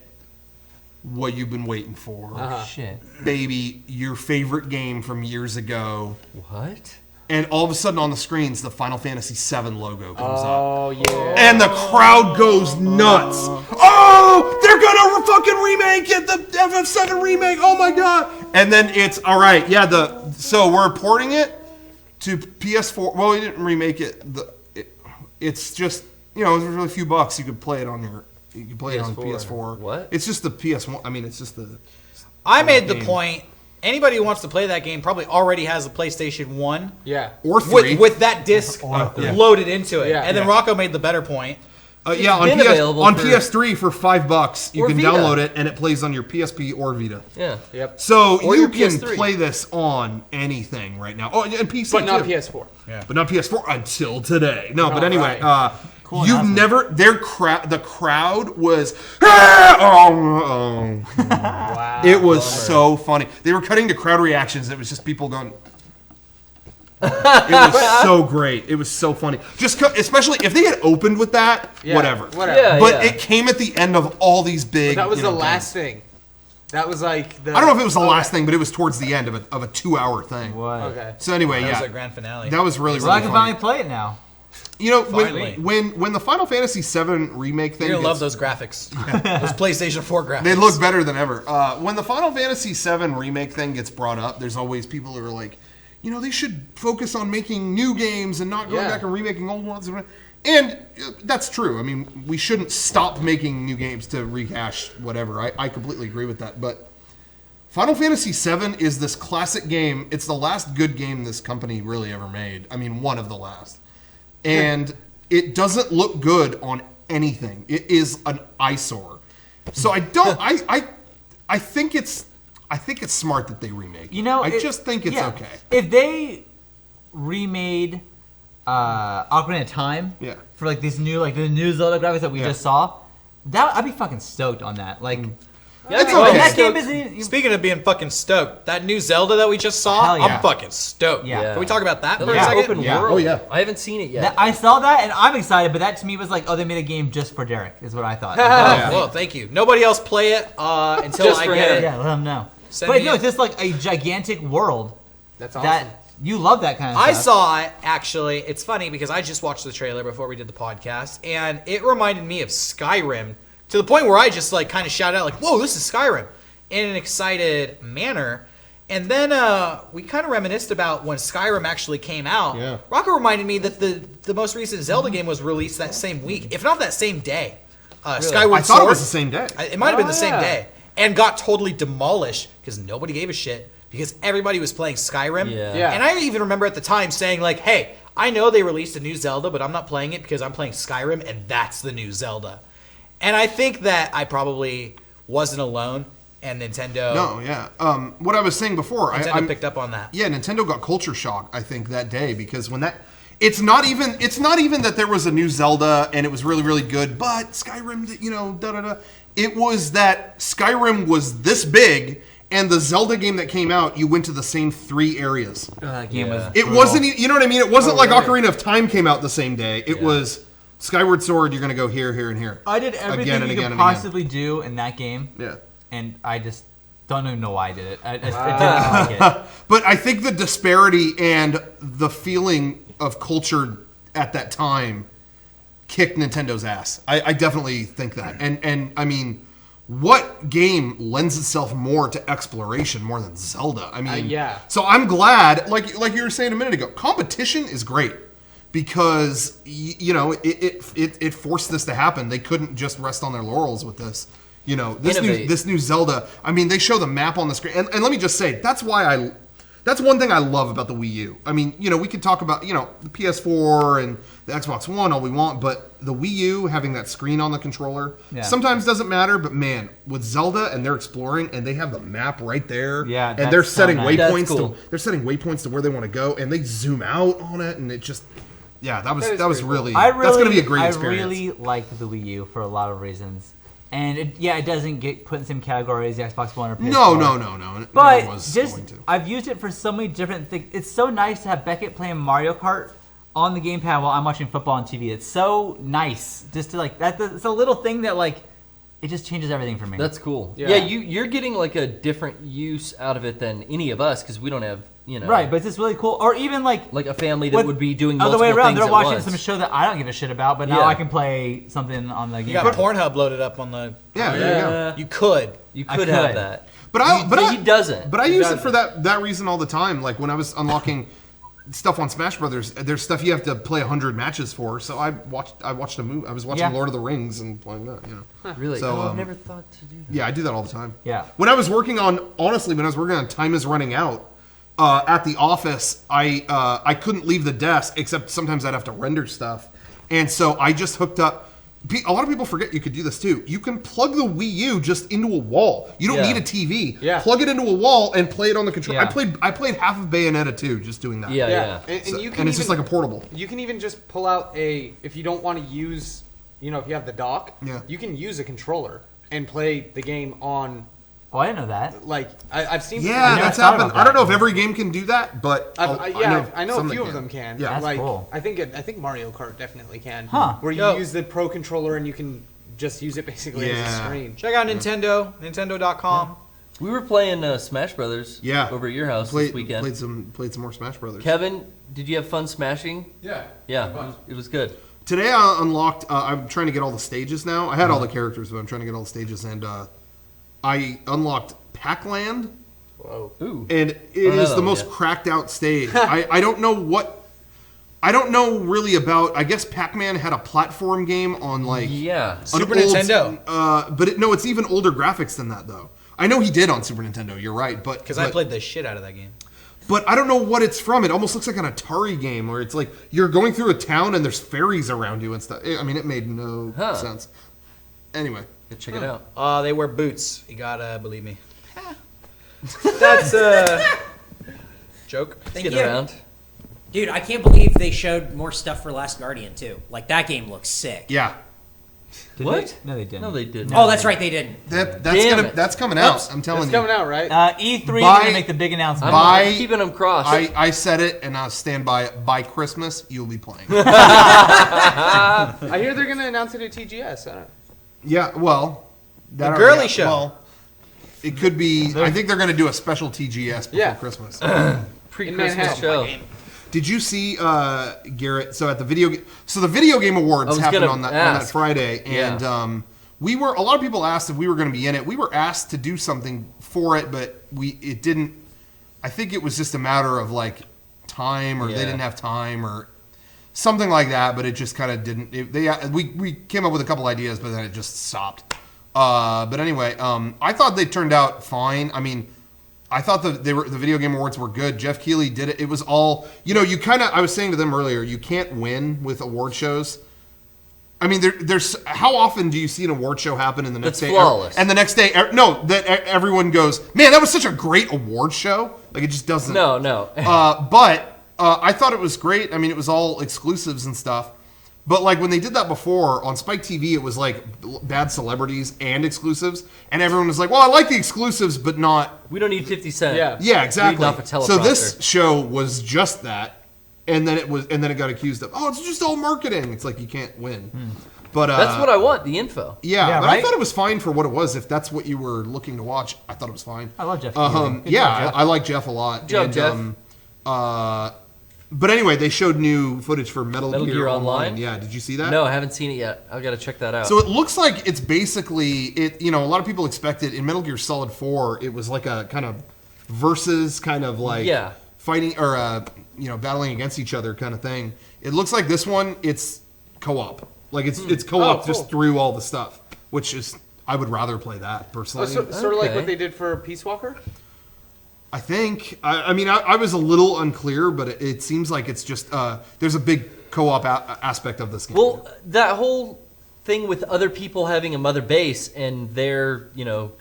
Speaker 3: what you've been waiting for.
Speaker 2: Shit.
Speaker 3: Baby, your favorite game from years ago.
Speaker 1: What?
Speaker 3: And all of a sudden on the screens, the Final Fantasy VII logo comes up.
Speaker 6: Oh, yeah.
Speaker 3: And the crowd goes nuts. Oh, they're gonna fucking remake it, the FF7 remake. Oh my god. And then it's, all right, yeah, so we're porting it to PS4. Well, we didn't remake it. It's just, it's really a few bucks. You could play it on PS4.
Speaker 1: What?
Speaker 3: It's just the PS1. I mean, it's just the.
Speaker 5: I made the point. Anybody who wants to play that game probably already has a PlayStation 1.
Speaker 6: Yeah.
Speaker 3: Or 3.
Speaker 5: With that disc loaded into it.
Speaker 6: Yeah.
Speaker 5: And then Rocco made the better point.
Speaker 3: Yeah,
Speaker 1: been available
Speaker 3: on
Speaker 1: for-
Speaker 3: PS3 for $5, you
Speaker 1: Or
Speaker 3: can
Speaker 1: Vita.
Speaker 3: download it and it plays on your PSP or Vita.
Speaker 1: Yeah.
Speaker 6: Yep.
Speaker 3: So
Speaker 1: Or
Speaker 3: you
Speaker 1: your
Speaker 3: can
Speaker 1: PS3.
Speaker 3: play this on anything right now. Oh, and PC
Speaker 6: But not
Speaker 3: too.
Speaker 6: PS4.
Speaker 3: But not PS4 until today. No, but
Speaker 6: Oh,
Speaker 3: anyway,
Speaker 6: right.
Speaker 3: you've
Speaker 2: announcement.
Speaker 3: never the crowd was
Speaker 6: Wow.
Speaker 3: it was so funny. They were cutting to crowd reactions. It was just people going. It was so great. It was so funny. Especially if they had opened with that,
Speaker 6: Yeah,
Speaker 3: whatever.
Speaker 1: Yeah,
Speaker 3: But it came at the end of all these big.
Speaker 6: That was the
Speaker 3: games.
Speaker 6: last thing. That was like the.
Speaker 3: I don't know if it was the last thing, but it was towards the end of a 2-hour thing.
Speaker 2: What?
Speaker 6: Okay.
Speaker 3: So anyway,
Speaker 5: That was
Speaker 3: yeah,
Speaker 5: a grand finale.
Speaker 3: that was really
Speaker 2: Well, I
Speaker 3: really
Speaker 2: can
Speaker 3: funny.
Speaker 2: finally play it now.
Speaker 3: You know,
Speaker 5: Finally.
Speaker 3: when the Final Fantasy VII remake thing,
Speaker 5: You're gonna love
Speaker 3: gets-
Speaker 5: those graphics. Those PlayStation 4 graphics.
Speaker 3: They look better than ever. When the Final Fantasy VII remake thing gets brought up, there's always people who are like, they should focus on making new games and not going back and remaking old ones. And that's true. I mean, we shouldn't stop making new games to rehash whatever. I completely agree with that. But Final Fantasy VII is this classic game. It's the last good game this company really ever made. I mean, one of the last. And it doesn't look good on anything. It is an eyesore. So I don't. I think it's smart that they remake. I just think it's okay.
Speaker 2: If they remade Ocarina of Time, for like these new the new Zelda graphics that we just saw, I'd be fucking stoked on that. Like,
Speaker 3: It's
Speaker 2: and
Speaker 3: okay.
Speaker 2: that game isn't.
Speaker 5: Speaking of being fucking stoked, that new Zelda that we just saw,
Speaker 2: Hell yeah.
Speaker 5: I'm fucking stoked.
Speaker 2: Yeah.
Speaker 5: Can we talk about that
Speaker 1: That
Speaker 5: for a
Speaker 1: looks
Speaker 5: second?
Speaker 1: open
Speaker 3: Yeah.
Speaker 1: world.
Speaker 3: Oh, yeah.
Speaker 1: I haven't seen it yet.
Speaker 2: I saw that and I'm excited, but that to me was like, oh, they made a game just for Derek, is what I thought.
Speaker 5: Well, thank you. Nobody else play it until
Speaker 6: Just
Speaker 5: I
Speaker 6: for
Speaker 5: get
Speaker 6: him.
Speaker 5: it.
Speaker 2: Yeah, let them know.
Speaker 5: Send
Speaker 2: But
Speaker 5: me
Speaker 2: no,
Speaker 5: a-
Speaker 2: it's just like a gigantic world
Speaker 6: That's awesome.
Speaker 2: that you love that kind of
Speaker 5: I
Speaker 2: stuff.
Speaker 5: saw it, actually. It's funny because I just watched the trailer before we did the podcast, and it reminded me of Skyrim to the point where I just kind of shouted out whoa, this is Skyrim, in an excited manner. And then we kind of reminisced about when Skyrim actually came out.
Speaker 3: Yeah.
Speaker 5: Rocco reminded me that the most recent Zelda game was released that same week, if not that same day. Skyward
Speaker 3: I thought
Speaker 5: Sword.
Speaker 3: it was the same day.
Speaker 5: It might have been the same
Speaker 6: yeah.
Speaker 5: day. And got totally demolished because nobody gave a shit because everybody was playing Skyrim.
Speaker 1: Yeah.
Speaker 5: And I even remember at the time saying hey, I know they released a new Zelda, but I'm not playing it because I'm playing Skyrim and that's the new Zelda. And I think that I probably wasn't alone and Nintendo
Speaker 3: No, yeah. What I was saying before,
Speaker 5: Nintendo picked up on that.
Speaker 3: Yeah, Nintendo got culture shock, I think, that day because when that. It's not even that there was a new Zelda and it was really, really good, but Skyrim, da da da. It was that Skyrim was this big And the Zelda game that came out, you went to the same 3 areas.
Speaker 2: That game was
Speaker 3: It
Speaker 2: brutal.
Speaker 3: wasn't, you know what I mean? It wasn't like Ocarina of Time came out the same day. It was Skyward Sword, you're going to go here, here, and here.
Speaker 2: I did everything you could possibly do in that game.
Speaker 3: Yeah.
Speaker 2: And I just don't even know why I did it. I didn't like it.
Speaker 3: But I think the disparity and the feeling of culture at that time kicked Nintendo's ass. I definitely think that. And I mean, what game lends itself more to exploration more than Zelda? I mean,
Speaker 6: yeah.
Speaker 3: So I'm glad, like you were saying a minute ago, competition is great because you know it forced this to happen. They couldn't just rest on their laurels with this. You know, this new Zelda. I mean, they show the map on the screen, and let me just say that's one thing I love about the Wii U. I mean, you know, we could talk about, you know, the PS4 and the Xbox One all we want, but the Wii U having that screen on the controller sometimes doesn't matter. But man, with Zelda and they're exploring and they have the map right there, and they're setting waypoints. They're setting waypoints to where they want to go, and they zoom out on it, and it just, that was really that's going to be a great experience.
Speaker 2: I really like the Wii U for a lot of reasons. And it doesn't get put in the same category as the Xbox One or PS4.
Speaker 3: No.
Speaker 2: But I've used it for so many different things. It's so nice to have Beckett playing Mario Kart on the gamepad while I'm watching football on TV. It's so nice just to like that. It's a little thing that like it just changes everything for me.
Speaker 1: That's cool. Yeah, you're getting like a different use out of it than any of us because we don't have, you know.
Speaker 2: Right, but it's just really cool. Or even like
Speaker 1: a family that would be doing multiple
Speaker 2: other way around.
Speaker 1: things
Speaker 2: They're
Speaker 1: at
Speaker 2: watching
Speaker 1: once.
Speaker 2: some show that I don't give a shit about, but now I can play something on the game.
Speaker 5: You got Pornhub loaded up on the.
Speaker 3: There you go.
Speaker 5: You could
Speaker 1: have that.
Speaker 3: But
Speaker 1: he doesn't.
Speaker 3: But I use it for that reason all the time. Like when I was unlocking stuff on Smash Brothers, there's stuff you have to play 100 matches for. So I watched a movie. I was watching Lord of the Rings and playing that. You know.
Speaker 1: Really?
Speaker 3: So,
Speaker 1: I've never thought to do that.
Speaker 3: Yeah, I do that all the time.
Speaker 2: Yeah.
Speaker 3: When I was working on Time Is Running Out at the office, I couldn't leave the desk except sometimes I'd have to render stuff, and so I just hooked up. A lot of people forget you could do this too. You can plug the Wii U just into a wall. You don't need a TV.
Speaker 6: Yeah.
Speaker 3: Plug it into a wall and play it on the controller.
Speaker 2: Yeah.
Speaker 3: I played half of Bayonetta 2 just doing that.
Speaker 1: Yeah.
Speaker 6: And you can
Speaker 3: and it's just like a portable.
Speaker 6: You can even just pull out if you don't want to use, you know, if you have the dock, you can use a controller and play the game on.
Speaker 2: Oh, I didn't know that.
Speaker 6: Like I've seen.
Speaker 3: Yeah, that's happened. I don't know if every game can do that, but
Speaker 6: I know a few of them can.
Speaker 3: Yeah,
Speaker 2: that's
Speaker 6: like
Speaker 2: cool.
Speaker 6: I think Mario Kart definitely can.
Speaker 2: Huh.
Speaker 6: Where you use the Pro controller and you can just use it basically as a screen.
Speaker 5: Check out Nintendo, Nintendo.com.
Speaker 1: We were playing Smash Brothers over at your house this weekend.
Speaker 3: Played some more Smash Brothers.
Speaker 1: Kevin, did you have fun smashing? Yeah, it was good.
Speaker 3: Today I unlocked. I'm trying to get all the stages now. I had all the characters, but I'm trying to get all the stages, and I unlocked Pac-Land.
Speaker 6: Whoa!
Speaker 1: Ooh.
Speaker 3: And it is the most cracked out stage. I don't know what. I don't know really about. I guess Pac-Man had a platform game on
Speaker 5: Super Nintendo.
Speaker 3: But it's even older graphics than that though. I know he did on Super Nintendo. You're right, but
Speaker 5: because I played the shit out of that game.
Speaker 3: But I don't know what it's from. It almost looks like an Atari game where it's like you're going through a town and there's fairies around you and stuff. I mean, it made no sense. Anyway,
Speaker 1: check it out.
Speaker 5: They wear boots. You gotta believe me.
Speaker 6: That's
Speaker 4: joke.
Speaker 1: Get around.
Speaker 4: Dude, I can't believe they showed more stuff for Last Guardian too. Like that game looks sick.
Speaker 3: Yeah.
Speaker 1: What?
Speaker 2: No, they didn't.
Speaker 1: No, they didn't.
Speaker 4: Oh, that's right, they didn't.
Speaker 3: That's coming out. I'm telling you.
Speaker 6: It's coming out, right?
Speaker 2: E3 is going to make the big announcement.
Speaker 1: I'm keeping them crossed.
Speaker 3: I said it, and I'll stand by it. By Christmas, you'll be playing.
Speaker 6: I hear they're going to announce it at TGS.
Speaker 3: Yeah, well.
Speaker 5: The girly show.
Speaker 3: Well, it could be. I think they're going to do a special TGS before Christmas.
Speaker 1: Pre-Christmas show.
Speaker 3: Did you see Garrett? So at the video game awards happened on that Friday, and a lot of people asked if we were going to be in it. We were asked to do something for it, but it didn't. I think it was just a matter of like time, or they didn't have time, or something like that. But it just kind of didn't. We came up with a couple ideas, but then it just stopped. But anyway, I thought they turned out fine. I mean. I thought the video game awards were good. Jeff Keighley did it. It was all, you kind of, I was saying to them earlier, you can't win with award shows. I mean, there's how often do you see an award show happen and the next day?
Speaker 1: Flawless.
Speaker 3: And the next day, that everyone goes, man, that was such a great award show. Like it just doesn't.
Speaker 1: No.
Speaker 3: But I thought it was great. I mean, it was all exclusives and stuff. But like when they did that before on Spike TV, it was like bad celebrities and exclusives, and everyone was like, "Well, I like the exclusives, but not."
Speaker 1: We don't need 50 Cent.
Speaker 3: Yeah, exactly.
Speaker 1: Reading off a
Speaker 3: So this
Speaker 1: teleprompter.
Speaker 3: show was just that, and then it got accused of, "Oh, it's just all marketing." It's like you can't win. But
Speaker 1: That's what I want. The info.
Speaker 3: Yeah, but I
Speaker 2: right?
Speaker 3: thought it was fine for what it was. If that's what you were looking to watch, I thought it was fine.
Speaker 2: I love Jeff Keighley. Good
Speaker 3: Yeah,
Speaker 2: job, Jeff.
Speaker 3: I like Jeff a lot.
Speaker 1: Good job,
Speaker 3: And,
Speaker 1: Jeff.
Speaker 3: But anyway, they showed new footage for Metal
Speaker 1: Gear Online?
Speaker 3: Yeah, did you see that?
Speaker 1: No, I haven't seen it yet. I've got to check that out.
Speaker 3: So it looks like it's basically it. You know, a lot of people expected in Metal Gear Solid 4, it was like a kind of versus kind of like fighting or battling against each other kind of thing. It looks like this one, it's co-op. Like it's co-op
Speaker 6: cool.
Speaker 3: just through all the stuff, which is I would rather play that personally.
Speaker 6: Sort of like
Speaker 1: Okay.
Speaker 6: what they did for Peace Walker.
Speaker 3: I think. I mean, I was a little unclear, but it seems like it's just there's a big co-op aspect of this game.
Speaker 1: Well, that whole thing with other people having a mother base and their,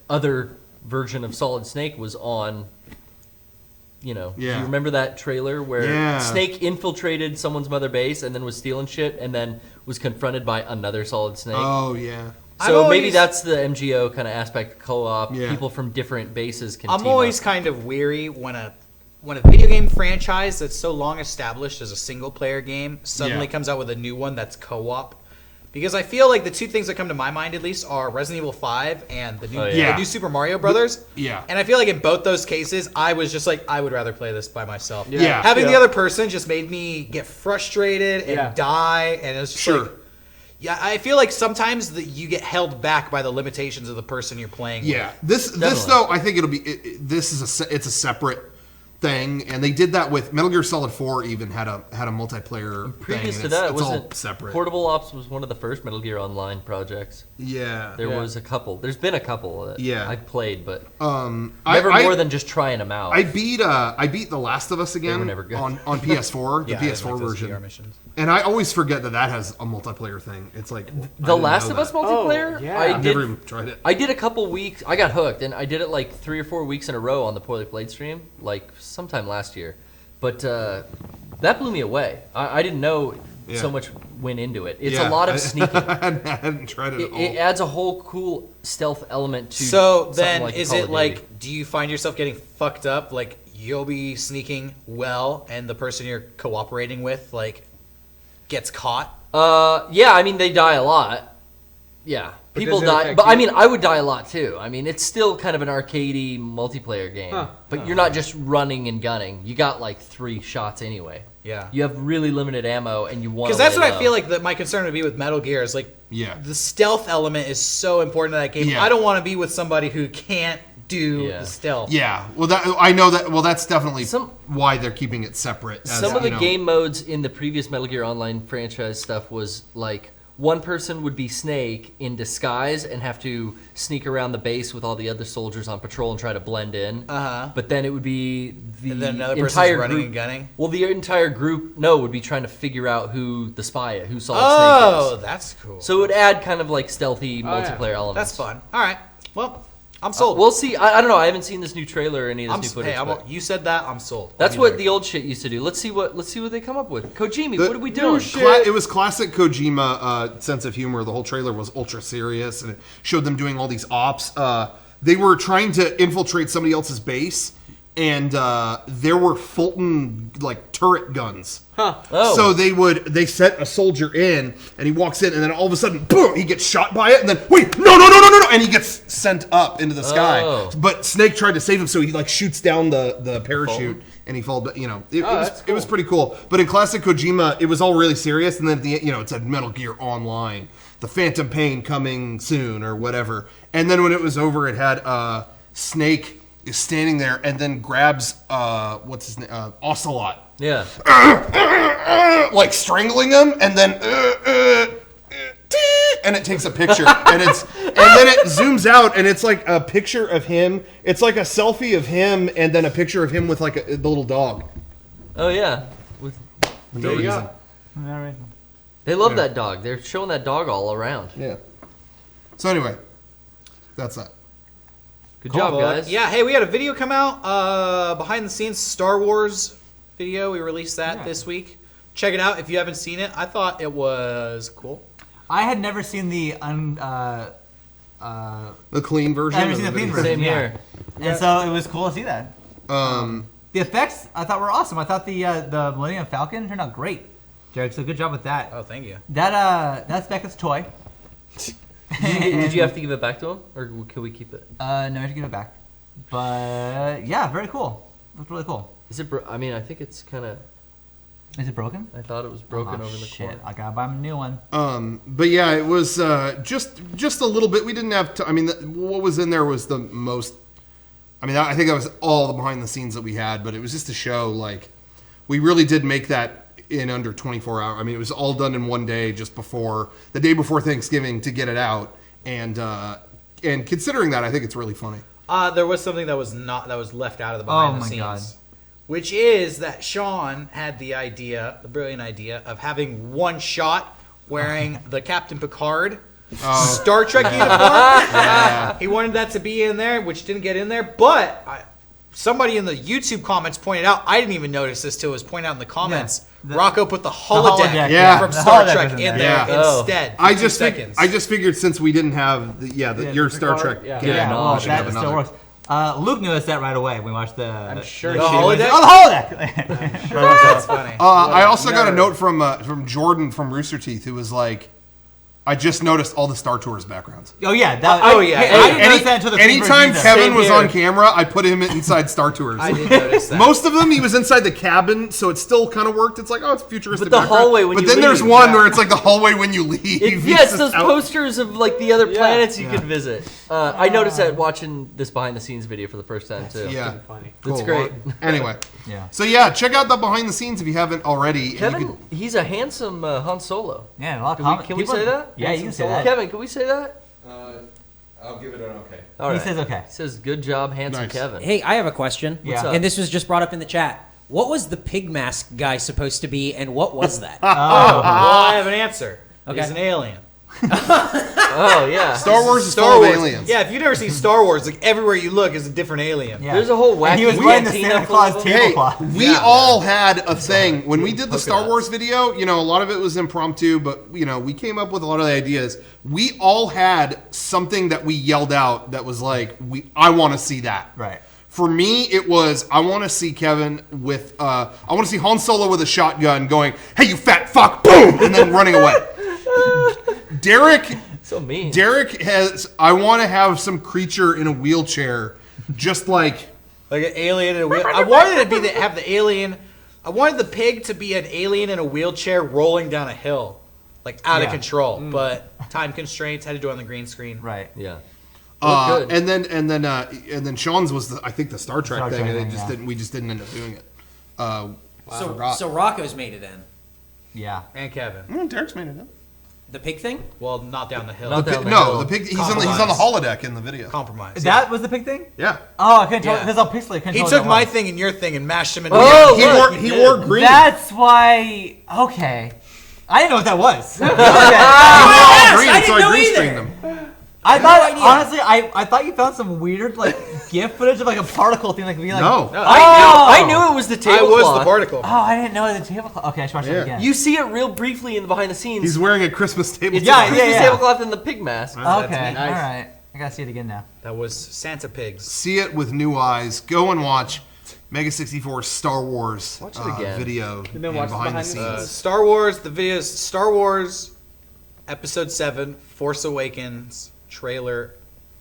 Speaker 1: other version of Solid Snake was on, do you
Speaker 3: Yeah.
Speaker 1: remember that trailer where
Speaker 3: Yeah.
Speaker 1: Snake infiltrated someone's mother base and then was stealing shit and then was confronted by another Solid Snake?
Speaker 3: Oh yeah.
Speaker 1: So
Speaker 5: I've
Speaker 1: maybe
Speaker 5: always-
Speaker 1: that's the MGO kind of aspect of co-op.
Speaker 3: Yeah.
Speaker 1: People from different bases can
Speaker 5: I'm
Speaker 1: team
Speaker 5: always
Speaker 1: up.
Speaker 5: kind of weary when a video game franchise that's so long established as a single player game suddenly
Speaker 3: Yeah.
Speaker 5: comes out with a new one that's co-op. Because I feel like the two things that come to my mind, at least, are Resident Evil 5 and the new,
Speaker 1: Oh, yeah.
Speaker 5: the new Super Mario Brothers.
Speaker 3: Yeah.
Speaker 5: And I feel like in both those cases, I was just like, I would rather play this by myself.
Speaker 3: Yeah.
Speaker 5: Having the
Speaker 6: Yeah.
Speaker 5: other person just made me get frustrated and
Speaker 6: Yeah.
Speaker 5: die, and it's just
Speaker 3: Sure.
Speaker 5: like, yeah, I feel like sometimes you get held back by the limitations of the person you're playing
Speaker 3: Yeah,
Speaker 5: with.
Speaker 3: this though, I think it'll be. It's a separate thing, and they did that with Metal Gear Solid 4. Even had a multiplayer.
Speaker 1: Previous
Speaker 3: thing,
Speaker 1: to
Speaker 3: and
Speaker 1: that,
Speaker 3: it's all
Speaker 1: wasn't
Speaker 3: separate.
Speaker 1: Portable Ops was one of the first Metal Gear Online projects.
Speaker 3: Yeah,
Speaker 1: There was a couple. There's been a couple that
Speaker 3: Yeah.
Speaker 1: I've played, but
Speaker 3: I-
Speaker 1: never
Speaker 3: I-
Speaker 1: more than just trying them out.
Speaker 3: I beat The Last of Us again
Speaker 1: were never good.
Speaker 3: on PS4, the
Speaker 5: Yeah, I didn't
Speaker 3: PS4
Speaker 5: like those
Speaker 3: version,
Speaker 5: VR missions.
Speaker 3: and I always forget that has a multiplayer thing. It's like I
Speaker 1: The
Speaker 3: didn't
Speaker 1: Last
Speaker 3: know
Speaker 1: of Us
Speaker 3: that.
Speaker 1: multiplayer?
Speaker 6: yeah.
Speaker 1: I
Speaker 3: I've
Speaker 1: did.
Speaker 3: never even tried it.
Speaker 1: I did a couple weeks. I got hooked, and I did it like 3 or 4 weeks in a row on the Poorly Played stream, like sometime last year. But that blew me away. I didn't know
Speaker 3: Yeah.
Speaker 1: so much went into it. It's
Speaker 3: Yeah,
Speaker 1: a lot
Speaker 3: I-
Speaker 1: of sneaking.
Speaker 3: I hadn't tried it at all.
Speaker 1: It adds a whole cool stealth element to.
Speaker 5: So
Speaker 1: something
Speaker 5: then,
Speaker 1: like
Speaker 5: is
Speaker 1: Call
Speaker 5: it
Speaker 1: of Duty.
Speaker 5: like, do you find yourself getting fucked up? Like, you'll be sneaking well, and the person you're cooperating with, like, gets caught?
Speaker 1: Yeah, I mean they die a lot. Yeah,
Speaker 6: But
Speaker 1: people
Speaker 6: does it
Speaker 1: die,
Speaker 6: affect
Speaker 1: but I
Speaker 6: you?
Speaker 1: mean I would die a lot too. I mean it's still kind of an arcadey multiplayer game, but you're not just running and gunning. You got like 3 shots anyway.
Speaker 5: Yeah.
Speaker 1: You have really limited ammo, and you want.
Speaker 5: Because that's what I feel like that my concern would be with Metal Gear is, like,
Speaker 3: Yeah.
Speaker 5: the stealth element is so important to that game.
Speaker 3: Yeah.
Speaker 5: I don't want to be with somebody who can't do
Speaker 1: Yeah.
Speaker 5: the stealth.
Speaker 3: Yeah, well, I know that. Well, that's definitely
Speaker 1: Some-
Speaker 3: why they're keeping it separate. as,
Speaker 1: Some of the
Speaker 3: you know.
Speaker 1: game modes in the previous Metal Gear Online franchise stuff was like one person would be Snake in disguise and have to sneak around the base with all the other soldiers on patrol and try to blend in.
Speaker 5: Uh-huh.
Speaker 1: But then it would be the
Speaker 5: And then another person's
Speaker 1: entire
Speaker 5: running
Speaker 1: group,
Speaker 5: and gunning?
Speaker 1: Well, the entire group would be trying to figure out who the spy, who Solid
Speaker 5: Oh,
Speaker 1: Snake is.
Speaker 5: that's cool.
Speaker 1: So it would add kind of like stealthy
Speaker 6: yeah.
Speaker 1: multiplayer elements.
Speaker 5: That's fun. All right. Well, I'm sold.
Speaker 1: We'll see. I don't know. I haven't seen this new trailer or any of this
Speaker 5: I'm,
Speaker 1: new footage.
Speaker 5: hey,
Speaker 1: but
Speaker 5: you said that. I'm sold.
Speaker 1: that's
Speaker 5: I'll be
Speaker 1: what
Speaker 5: there.
Speaker 1: the old shit used to do. Let's see what they come up with. Kojima,
Speaker 3: The
Speaker 1: what are we
Speaker 3: new
Speaker 1: doing?
Speaker 3: It was classic Kojima sense of humor. The whole trailer was ultra serious, and it showed them doing all these ops. They were trying to infiltrate somebody else's base, and there were Fulton like turret guns.
Speaker 1: Oh.
Speaker 3: So they set a soldier in, and he walks in, and then all of a sudden, boom, he gets shot by it, and then wait, no, and he gets sent up into the sky.
Speaker 1: Oh.
Speaker 3: But Snake tried to save him, so he like shoots down the parachute, and he falls. You know, it was pretty cool. But in classic Kojima, it was all really serious, and then at the end, it said Metal Gear Online, the Phantom Pain coming soon, or whatever. And then when it was over, it had Snake is standing there, and then grabs what's his name, Ocelot.
Speaker 1: Yeah.
Speaker 3: Like strangling him, and then and it takes a picture, and then it zooms out, and it's like a picture of him. It's like a selfie of him, and then a picture of him with like the little dog.
Speaker 1: Oh yeah. With,
Speaker 3: For no reason.
Speaker 2: All right.
Speaker 1: they love that dog. They're showing that dog all around.
Speaker 3: Yeah. So anyway, that's that.
Speaker 1: Good job, guys.
Speaker 5: Yeah, hey, we had a video come out, behind the scenes Star Wars video. We released that this week. Check it out if you haven't seen it. I thought it was cool.
Speaker 2: I had never seen the
Speaker 3: The clean version.
Speaker 2: I haven't
Speaker 3: of
Speaker 2: seen the clean
Speaker 3: video.
Speaker 2: version.
Speaker 1: Same here.
Speaker 2: And so it was cool to see that. The effects I thought were awesome. I thought the Millennium Falcon turned out great. Derek, so good job with that.
Speaker 5: Oh, thank you.
Speaker 2: That's Beckett's toy.
Speaker 1: Did you have to give it back to him, or could we keep it?
Speaker 2: No, I have to give it back. But yeah, very cool. That's really cool.
Speaker 1: Is it? I mean, I think it's kind of.
Speaker 2: Is it broken?
Speaker 1: I thought it was broken over in the
Speaker 2: shit.
Speaker 1: corner.
Speaker 2: I gotta buy him a new one.
Speaker 3: But yeah, it was just a little bit. We didn't have to. I mean, what was in there was the most. I mean, I think that was all the behind the scenes that we had, but it was just to show like we really did make that in under 24 hours. I mean, it was all done in one day, just before the day before Thanksgiving to get it out, and considering that, I think it's really funny.
Speaker 5: There was something that was left out of the behind the scenes.
Speaker 2: God.
Speaker 5: Which is that Sean had the brilliant idea of having one shot wearing the Captain Picard Star Trek uniform.
Speaker 3: Yeah.
Speaker 5: He wanted that to be in there, which didn't get in there. But somebody in the YouTube comments pointed out, I didn't even notice this till it was pointed out in the comments.
Speaker 2: Yeah,
Speaker 5: Rocco put the holodeck,
Speaker 3: yeah.
Speaker 5: from
Speaker 2: The
Speaker 5: Star
Speaker 2: holodeck
Speaker 5: Trek
Speaker 2: was
Speaker 5: in
Speaker 2: in
Speaker 5: there
Speaker 3: there.
Speaker 1: Yeah.
Speaker 5: instead.
Speaker 3: I
Speaker 5: for
Speaker 3: just
Speaker 5: 2 seconds.
Speaker 3: I just figured since we didn't have your Star Trek,
Speaker 6: yeah.
Speaker 2: Yeah,
Speaker 1: no,
Speaker 2: well,
Speaker 1: we should
Speaker 2: that
Speaker 3: have
Speaker 2: still
Speaker 3: another.
Speaker 2: works. Luke noticed that right away when we watched the.
Speaker 6: I'm sure
Speaker 2: the
Speaker 5: The
Speaker 6: she
Speaker 5: holodeck?
Speaker 2: Oh, the holodeck!
Speaker 5: That's funny.
Speaker 3: I also got a
Speaker 6: Never.
Speaker 3: note from Jordan from Rooster Teeth, who was like, I just noticed all the Star Tours backgrounds.
Speaker 2: Oh yeah,
Speaker 5: Oh, yeah.
Speaker 2: Hey, I didn't notice that until the
Speaker 3: Anytime
Speaker 2: first
Speaker 3: Kevin
Speaker 1: Same
Speaker 3: was
Speaker 1: here.
Speaker 3: on camera, I put him inside Star Tours.
Speaker 5: I did notice that.
Speaker 3: Most of them, he was inside the cabin, so it still kind of worked. It's like, oh, it's futuristic.
Speaker 1: But the
Speaker 3: background.
Speaker 1: hallway when
Speaker 3: But
Speaker 1: you
Speaker 3: then there's
Speaker 1: leave,
Speaker 3: one where it's like the hallway when you leave.
Speaker 1: It's
Speaker 3: just
Speaker 1: those
Speaker 3: out-
Speaker 1: posters of like the other planets you
Speaker 2: Yeah.
Speaker 1: could visit. I noticed that watching this behind the scenes video for the first time too.
Speaker 3: Yeah,
Speaker 6: Funny.
Speaker 1: That's
Speaker 3: Cool.
Speaker 1: great.
Speaker 3: Anyway,
Speaker 2: Yeah.
Speaker 3: so yeah, check out the behind the scenes if you haven't already. And
Speaker 1: Kevin,
Speaker 3: you
Speaker 1: he's a handsome Han Solo.
Speaker 2: Yeah, a lot of
Speaker 1: Can we,
Speaker 2: comments.
Speaker 1: can we say that?
Speaker 2: Yeah, you can say that.
Speaker 1: Kevin, can we say that?
Speaker 8: I'll give it an okay.
Speaker 1: All
Speaker 2: He
Speaker 1: right.
Speaker 2: says okay.
Speaker 1: He says, "Good job, handsome
Speaker 3: Nice.
Speaker 1: Kevin."
Speaker 4: Hey, I have a question.
Speaker 2: What's
Speaker 1: up?
Speaker 4: And this was just brought up in the chat. What was the pig mask guy supposed to be, and what was that?
Speaker 5: Well, I have an answer.
Speaker 4: Okay.
Speaker 5: He's an alien.
Speaker 1: Oh yeah.
Speaker 3: Star Wars is
Speaker 5: Star
Speaker 3: full
Speaker 5: Wars.
Speaker 3: of aliens.
Speaker 5: Yeah, if you've never seen Star Wars, like everywhere you look is a different alien.
Speaker 2: Yeah.
Speaker 1: There's a whole wacky
Speaker 2: And he was wearing the
Speaker 1: cantina
Speaker 2: Santa
Speaker 1: full of
Speaker 2: Claus
Speaker 1: them.
Speaker 3: Hey,
Speaker 2: tablecloth.
Speaker 3: we all had a thing when we did the Star
Speaker 1: nuts.
Speaker 3: Wars video. You know, a lot of it was impromptu, but you know, we came up with a lot of the ideas. We all had something that we yelled out that was like, I want to see that."
Speaker 2: Right.
Speaker 3: For me, it was I want to see Kevin with I want to see Han Solo with a shotgun going, "Hey, you fat fuck!" Boom, and then running away. Derek
Speaker 1: So mean.
Speaker 3: has. I want to have some creature in a wheelchair, just like.
Speaker 5: Like an alien in a wheel. I wanted it to be have the alien. I wanted the pig to be an alien in a wheelchair rolling down a hill, like out of
Speaker 2: Yeah.
Speaker 5: control. But time constraints, had to do it on the green screen.
Speaker 2: Right.
Speaker 1: Yeah. Look good.
Speaker 3: And then Sean's was I think the Star Trek
Speaker 2: Star
Speaker 3: thing,
Speaker 2: Trek
Speaker 3: and
Speaker 2: thing,
Speaker 3: it just
Speaker 2: yeah.
Speaker 3: we just didn't end up doing it.
Speaker 4: So Rocco's made it in.
Speaker 2: Yeah.
Speaker 5: And Kevin.
Speaker 3: Derek's made it up.
Speaker 4: The pig thing?
Speaker 5: Well, not down the hill.
Speaker 1: Not down the
Speaker 3: No,
Speaker 1: hill.
Speaker 3: the pig. He's on the holodeck in the video.
Speaker 5: Compromise.
Speaker 2: That was the pig thing?
Speaker 3: Yeah.
Speaker 2: Oh, I couldn't tell.
Speaker 5: Yeah.
Speaker 2: Because on Pixel, I couldn't
Speaker 5: He
Speaker 2: tell
Speaker 5: took
Speaker 2: what
Speaker 5: my
Speaker 2: that
Speaker 5: thing and your thing and mashed them into
Speaker 1: Oh,
Speaker 3: He
Speaker 1: look,
Speaker 3: wore
Speaker 1: he
Speaker 3: he
Speaker 1: did.
Speaker 3: wore
Speaker 2: was.
Speaker 3: green.
Speaker 2: That's why. Okay. I didn't know what that was. Okay.
Speaker 3: He wore all green,
Speaker 4: I
Speaker 3: so
Speaker 4: didn't know
Speaker 3: green
Speaker 4: either.
Speaker 3: screened them.
Speaker 2: I thought,
Speaker 4: idea.
Speaker 2: honestly, I thought you found some weird, like, GIF footage of, like, a particle thing, like, being like,
Speaker 3: No.
Speaker 1: I knew it was the
Speaker 5: I
Speaker 1: tablecloth.
Speaker 5: was the particle.
Speaker 2: Oh, I didn't know the tablecloth. Okay, I should watch
Speaker 3: Yeah.
Speaker 2: that again.
Speaker 1: You see it real briefly in the behind the scenes.
Speaker 3: He's wearing a Christmas table.
Speaker 1: It's
Speaker 2: Yeah,
Speaker 1: a Christmas
Speaker 2: yeah.
Speaker 1: tablecloth and the pig mask.
Speaker 2: Okay,
Speaker 5: That's
Speaker 2: all right. I gotta see it again now.
Speaker 5: That was Santa Pigs.
Speaker 3: See it with new eyes. Go and watch MEGA64 Star Wars
Speaker 1: Watch it again.
Speaker 3: video
Speaker 6: then
Speaker 3: and
Speaker 6: watch the
Speaker 3: behind the
Speaker 6: behind the
Speaker 3: scenes.
Speaker 5: Star Wars, the videos, Star Wars Episode 7, Force Awakens, trailer,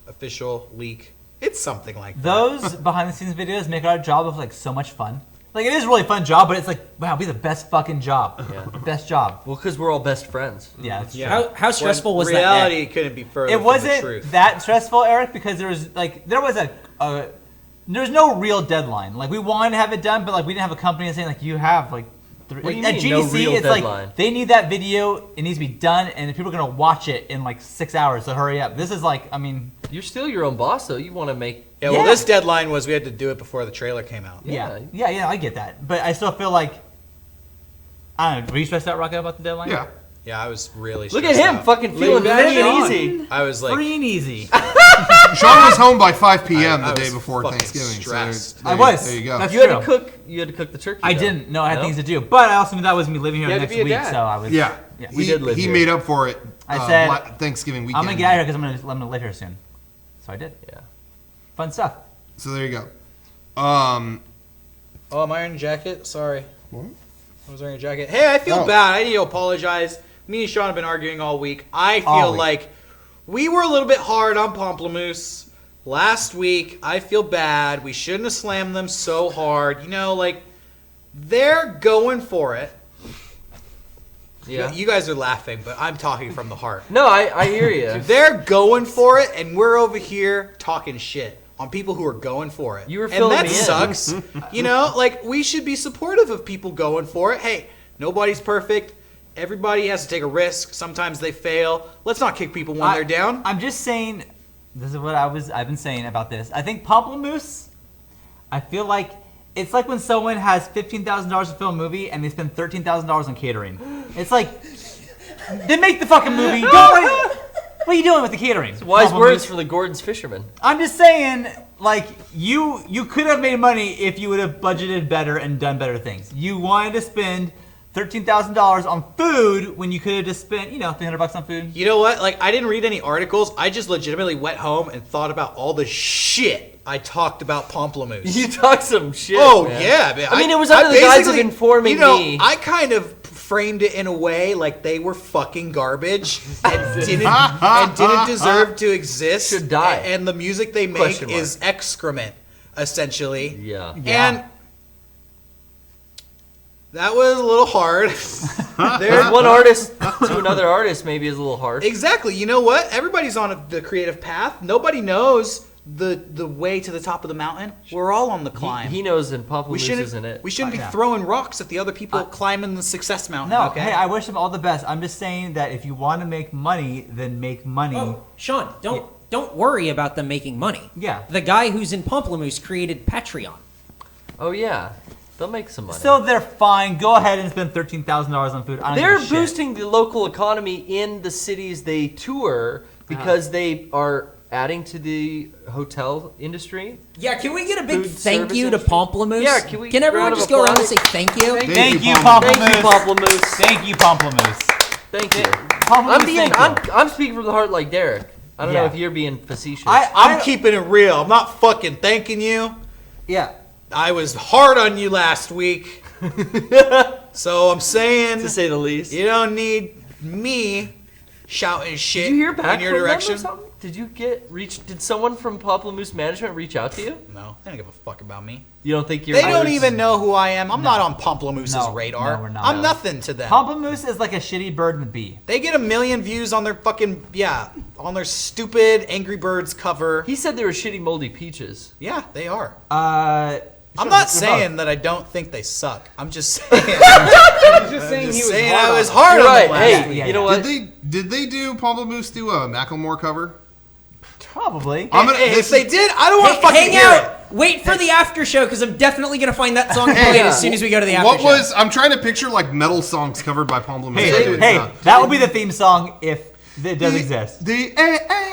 Speaker 5: official leak. It's something like that.
Speaker 2: Those behind the scenes videos make our job of, like, so much fun. Like, it is a really fun job, but it's like, wow, be the best fucking job.
Speaker 1: Yeah.
Speaker 2: Best job.
Speaker 1: Well, because we're all best friends.
Speaker 2: Yeah, that's true.
Speaker 4: How stressful was
Speaker 5: reality couldn't be further
Speaker 2: It
Speaker 5: from the
Speaker 2: wasn't
Speaker 5: truth.
Speaker 2: that stressful, Eric, because there was there's no real deadline. Like, we wanted to have it done, but like we didn't have a company saying like you have like
Speaker 1: What do you
Speaker 2: at
Speaker 1: mean,
Speaker 2: GDC
Speaker 1: no real
Speaker 2: it's
Speaker 1: deadline?
Speaker 2: like they need that video, it needs to be done, and people are gonna watch it in like 6 hours, so hurry up. This is like, I mean,
Speaker 1: You're still your own boss, though. You want to make.
Speaker 5: Yeah, well,
Speaker 2: Yeah.
Speaker 5: this deadline was we had to do it before the trailer came out.
Speaker 2: yeah, I get that. But I still feel like, I don't know, were you stressed out, Rocco, about the deadline?
Speaker 3: Yeah.
Speaker 5: Yeah, I was really
Speaker 1: Look
Speaker 5: stressed
Speaker 1: at him,
Speaker 5: out.
Speaker 1: fucking feeling
Speaker 6: back
Speaker 1: free and
Speaker 6: on.
Speaker 1: easy.
Speaker 5: I was like,
Speaker 2: Free and easy.
Speaker 3: Sean was home by 5 p.m.
Speaker 5: I
Speaker 3: the day
Speaker 5: was
Speaker 3: before
Speaker 5: fucking
Speaker 3: Thanksgiving.
Speaker 5: stressed.
Speaker 3: So
Speaker 2: I was.
Speaker 3: There you go.
Speaker 2: That's
Speaker 1: You had
Speaker 2: true.
Speaker 1: to cook. You had to cook the turkey.
Speaker 2: I
Speaker 1: though.
Speaker 2: didn't. No, I had
Speaker 1: No?
Speaker 2: things to do. But I also knew that was me living here
Speaker 6: You had to
Speaker 2: next
Speaker 6: be a
Speaker 2: week,
Speaker 6: dad.
Speaker 2: so I was.
Speaker 3: Yeah.
Speaker 2: Yeah.
Speaker 1: We did live
Speaker 3: He
Speaker 1: here.
Speaker 3: made up for it.
Speaker 2: I said,
Speaker 3: Thanksgiving weekend.
Speaker 2: I'm gonna get out of here because I'm gonna live here soon. So I did.
Speaker 1: Yeah.
Speaker 2: Fun stuff.
Speaker 3: So there you go.
Speaker 5: Oh, am I wearing a jacket? Sorry.
Speaker 3: What?
Speaker 5: I was wearing a jacket. Hey, I feel
Speaker 3: Oh.
Speaker 5: bad. I need to apologize. Me and Sean have been arguing all week. I feel
Speaker 2: All week.
Speaker 5: like we were a little bit hard on Pomplamoose last week. I feel bad. We shouldn't have slammed them so hard. You know, like, they're going for it.
Speaker 1: Yeah.
Speaker 5: You guys are laughing, but I'm talking from the heart.
Speaker 1: No, I hear you.
Speaker 5: They're going for it, and we're over here talking shit on people who are going for it.
Speaker 1: You were
Speaker 5: and
Speaker 1: filling
Speaker 5: that
Speaker 1: me in.
Speaker 5: sucks. You know, like, we should be supportive of people going for it. Hey, nobody's perfect. Everybody has to take a risk. Sometimes they fail. Let's not kick people when they're down.
Speaker 2: I'm just saying. This is what I've been saying about this. I think Pomplamoose. I feel like it's like when someone has $15,000 to film a movie and they spend $13,000 on catering. It's like, then make the fucking movie. What are you doing with the catering?
Speaker 1: Wise
Speaker 2: Pomplamoose?
Speaker 1: words from the Gordon's fisherman.
Speaker 2: I'm just saying, like, you could have made money if you would have budgeted better and done better things. You wanted to spend $13,000 on food when you could have just spent, $300 on food.
Speaker 5: You know what? Like, I didn't read any articles. I just legitimately went home and thought about all the shit I talked about Pomplamoose.
Speaker 1: You talk some shit.
Speaker 5: Oh,
Speaker 1: man.
Speaker 5: yeah, man.
Speaker 1: I mean, it was under the guise of
Speaker 5: basically-
Speaker 1: informing me.
Speaker 5: I kind of framed it in a way like they were fucking garbage and didn't deserve to exist.
Speaker 1: Should die.
Speaker 5: And the music they make
Speaker 1: Question mark.
Speaker 5: is excrement, essentially.
Speaker 1: Yeah.
Speaker 5: And that was a little hard.
Speaker 1: There's one artist to another artist maybe is a little harsh.
Speaker 5: Exactly. You know what? Everybody's on the creative path. Nobody knows the way to the top of the mountain. We're all on the climb.
Speaker 1: He knows and Pomplamoose isn't it.
Speaker 5: We shouldn't be
Speaker 2: Yeah.
Speaker 5: throwing rocks at the other people climbing the success mountain.
Speaker 2: No,
Speaker 5: okay?
Speaker 2: hey, I wish them all the best. I'm just saying that if you want to make money, then make money.
Speaker 4: Oh, Sean, don't worry about them making money.
Speaker 2: Yeah.
Speaker 4: The guy who's in Pomplamoose created Patreon.
Speaker 1: Oh yeah. They'll make some money.
Speaker 2: So they're fine. Go ahead and spend $13,000 on food. I don't
Speaker 1: They're
Speaker 2: give a shit.
Speaker 1: boosting the local economy in the cities they tour because they are adding to the hotel industry.
Speaker 4: Yeah, can we get a big
Speaker 1: Food
Speaker 4: thank
Speaker 1: service
Speaker 4: you to
Speaker 1: industry?
Speaker 4: Pomplamoose?
Speaker 1: Yeah, can we
Speaker 4: Can everyone
Speaker 1: round of
Speaker 4: just go around and
Speaker 1: applause?
Speaker 4: say thank you?
Speaker 2: Thank you,
Speaker 3: Pomplamoose.
Speaker 1: Thank you, Pomplamoose.
Speaker 2: Thank you, Pomplamoose.
Speaker 1: Thank you.
Speaker 2: Pomplamoose, thank you.
Speaker 1: I'm speaking from the heart like Derek. I don't know
Speaker 2: Yeah.
Speaker 1: if you're being facetious.
Speaker 5: I'm keeping it real. I'm not fucking thanking you.
Speaker 2: Yeah.
Speaker 5: I was hard on you last week. So I'm saying
Speaker 1: to say the least.
Speaker 5: you don't need me shouting shit
Speaker 1: Did you hear back
Speaker 5: in your
Speaker 1: from
Speaker 5: direction.
Speaker 1: them or something? Did you Did someone from Pomplamoose Management reach out to you?
Speaker 5: No, they don't give a fuck about me.
Speaker 1: You don't think you're?
Speaker 5: They don't even know who I am. I'm not on Pomplamoose's
Speaker 2: No,
Speaker 5: radar.
Speaker 2: no, we're not.
Speaker 5: I'm
Speaker 2: No.
Speaker 5: nothing to them.
Speaker 2: Pomplamoose is like a shitty bird with bee.
Speaker 5: They get 1 million views on their fucking on their stupid Angry Birds cover.
Speaker 1: He said they were shitty moldy peaches.
Speaker 5: Yeah, they are.
Speaker 2: Sure,
Speaker 5: I'm not
Speaker 2: they're
Speaker 5: saying that I don't think they suck. I'm just saying.
Speaker 6: He's just saying he was
Speaker 5: saying
Speaker 6: hard
Speaker 5: I was
Speaker 6: on
Speaker 5: hard
Speaker 1: You're
Speaker 5: on
Speaker 1: right.
Speaker 5: them last
Speaker 1: Hey,
Speaker 5: week.
Speaker 2: Yeah,
Speaker 1: you know
Speaker 2: yeah.
Speaker 1: what?
Speaker 3: Did they do Pomplamoose do a Macklemore cover?
Speaker 2: Probably.
Speaker 3: I'm gonna,
Speaker 5: Hey, if
Speaker 3: this
Speaker 5: they
Speaker 3: is-
Speaker 5: did, I don't want to fucking
Speaker 4: Hang
Speaker 5: hear
Speaker 4: out.
Speaker 5: it.
Speaker 4: Wait for the after show because I'm definitely gonna find that song played as soon as we go to the after
Speaker 3: What
Speaker 4: show.
Speaker 3: was? I'm trying to picture like metal songs covered by Pomplamoose.
Speaker 2: Hey, that would be the theme song if it does exist.
Speaker 3: The